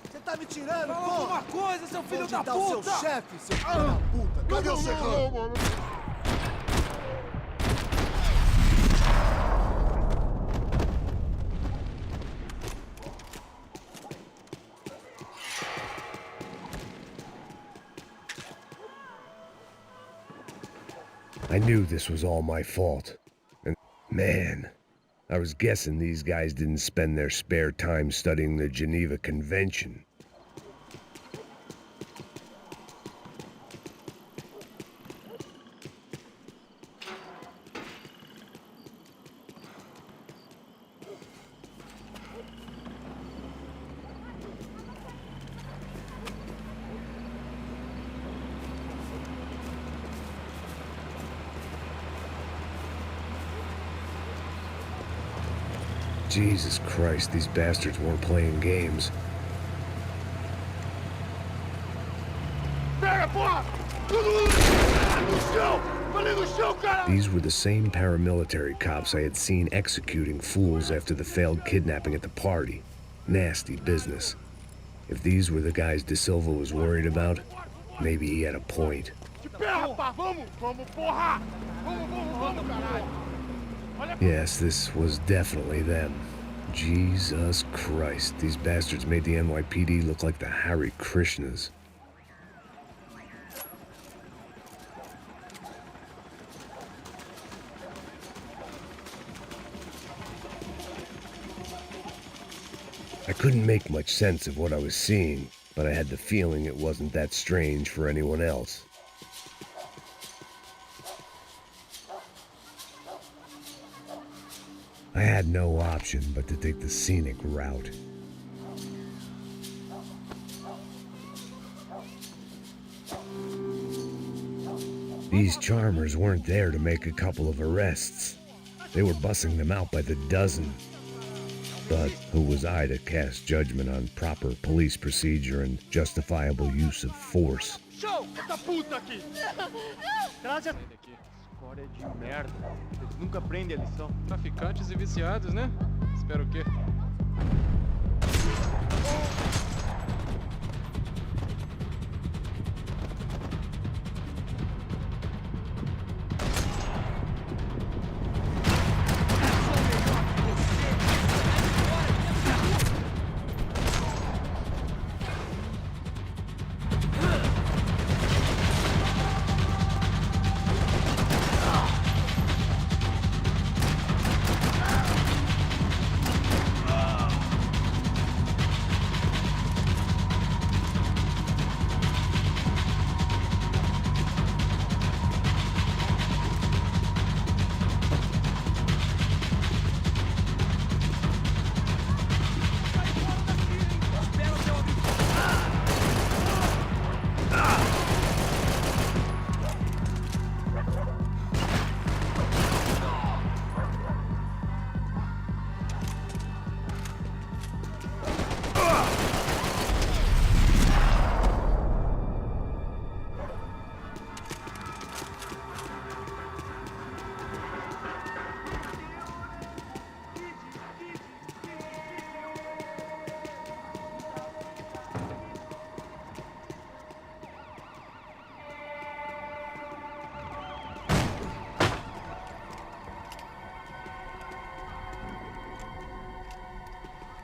Você tá me tirando, Fala pô? alguma coisa, seu filho da Onde tá o seu puta! chefe, seu filho da puta? Cadê o serrano? I knew this was all my fault. And man, I was guessing these guys didn't spend their spare time studying the Geneva Convention. Jesus Christ, these bastards weren't playing games. These were the same paramilitary cops I had seen executing fools after the failed kidnapping at the party. Nasty business. If these were the guys De Silva was worried about, maybe he had a point. Yes, this was definitely them. Jesus Christ, these bastards made the NYPD look like the Hare Krishnas. I couldn't make much sense of what I was seeing, but I had the feeling it wasn't that strange for anyone else. I had no option but to take the scenic route. These charmers weren't there to make a couple of arrests. They were bussing them out by the dozen. But who was I to cast judgment on proper police procedure and justifiable use of force? História de merda. Eles nunca aprendem a lição. Traficantes e viciados, né? Espero o quê?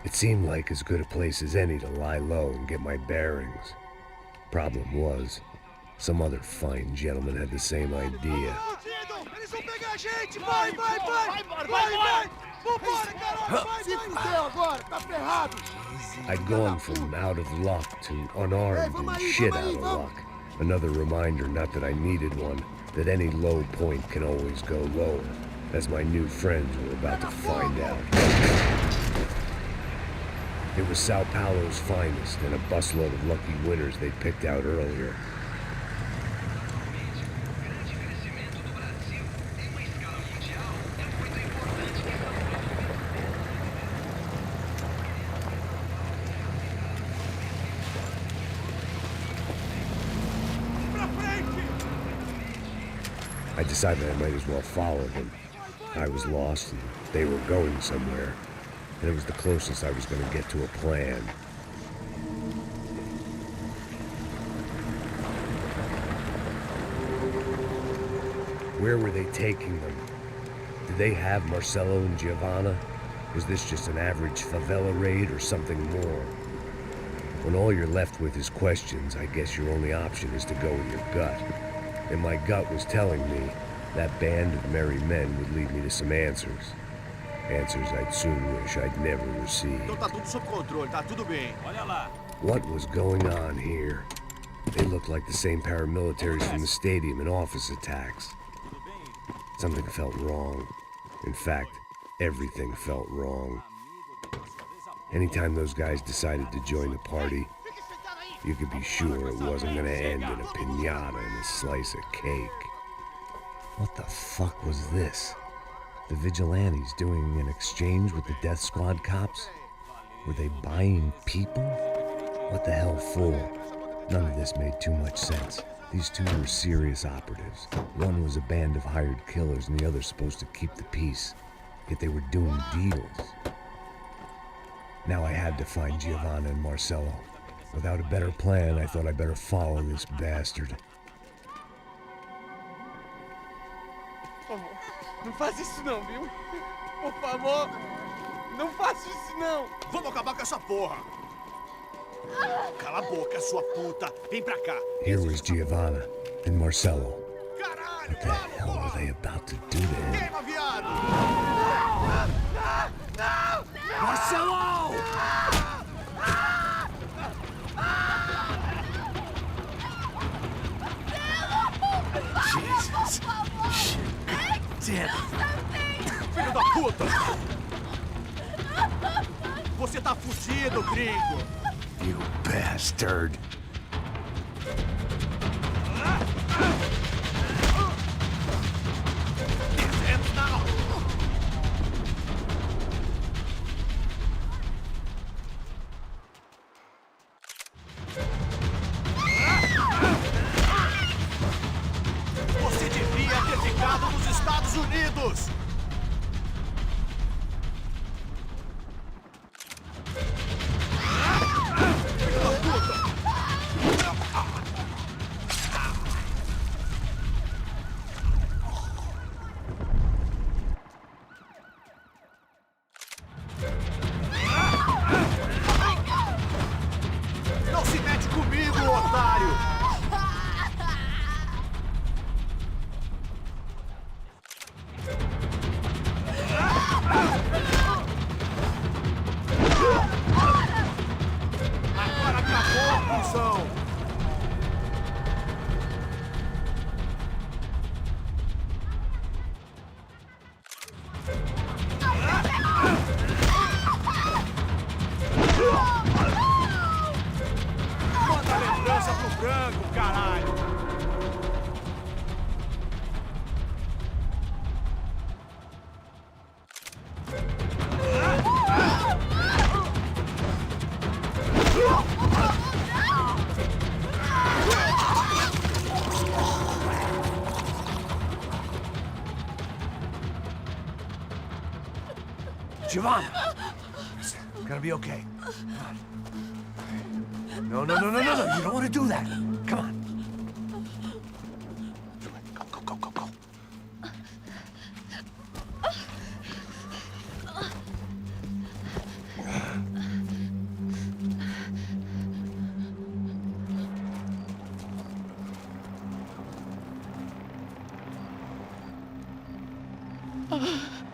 It seemed like as good a place as any to lie low and get my bearings. Problem was, some other fine gentleman had the same idea. I'd gone from out of luck to unarmed and shit out of luck. Another reminder, not that I needed one, that any low point can always go lower, as my new friends were about to find out. It was Sao Paulo's finest and a busload of lucky winners they'd picked out earlier. I decided I might as well follow them. I was lost and they were going somewhere, and it was the closest I was going to get to a plan. Where were they taking them? Did they have Marcelo and Giovanna? Was this just an average favela raid or something more? When all you're left with is questions, I guess your only option is to go with your gut. And my gut was telling me that band of merry men would lead me to some answers. Answers I'd soon wish I'd never received. Então tá tudo sob controle, tá tudo bem. Olha lá. What was going on here? They looked like the same paramilitaries from the stadium in office attacks. Something felt wrong. In fact, everything felt wrong. Anytime those guys decided to join the party, you could be sure it wasn't gonna end in a piñata and a slice of cake. What the fuck was this? The vigilantes doing an exchange with the death squad cops? Were they buying people? What the hell for? None of this made too much sense. These two were serious operatives. One was a band of hired killers and the other supposed to keep the peace. Yet they were doing deals. Now I had to find Giovanna and Marcelo. Without a better plan, I thought I'd better follow this bastard. Por favor, não faz isso não, viu? Por favor, não faça isso não. Vamos acabar com essa porra. Cala a boca, sua puta. Vem pra cá. Here was Giovanna and Marcelo. What the hell were they about to do to him? Queima, viado! Marcelo! Jesus. Shit. Filho da puta! Você tá fudido, gringo! You bastard. Você devia ter ficado nos Estados Unidos! Não se mete comigo, otário! Agora acabou a função! Manda a lembrança pro branco, caralho! Giovanna! It's gonna be okay. Come on. No. You don't want to do that. Come on. Go.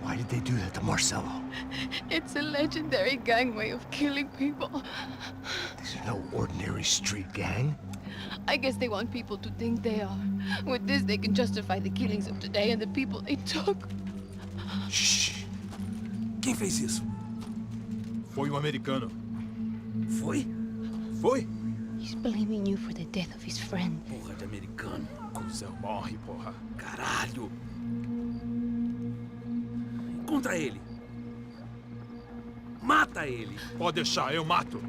Why did they do that to Marcelo? It's a legendary gang way of killing people. These are no ordinary street gang. I guess they want people to think they are. With this, they can justify the killings of today and the people they took. Shh. Quem fez isso? Foi um americano. Foi? Foi? He's blaming you for the death of his friend. Porra de americano. Cusão, morre, porra. Caralho. Encontra ele. Mata ele. Pode deixar, eu mato.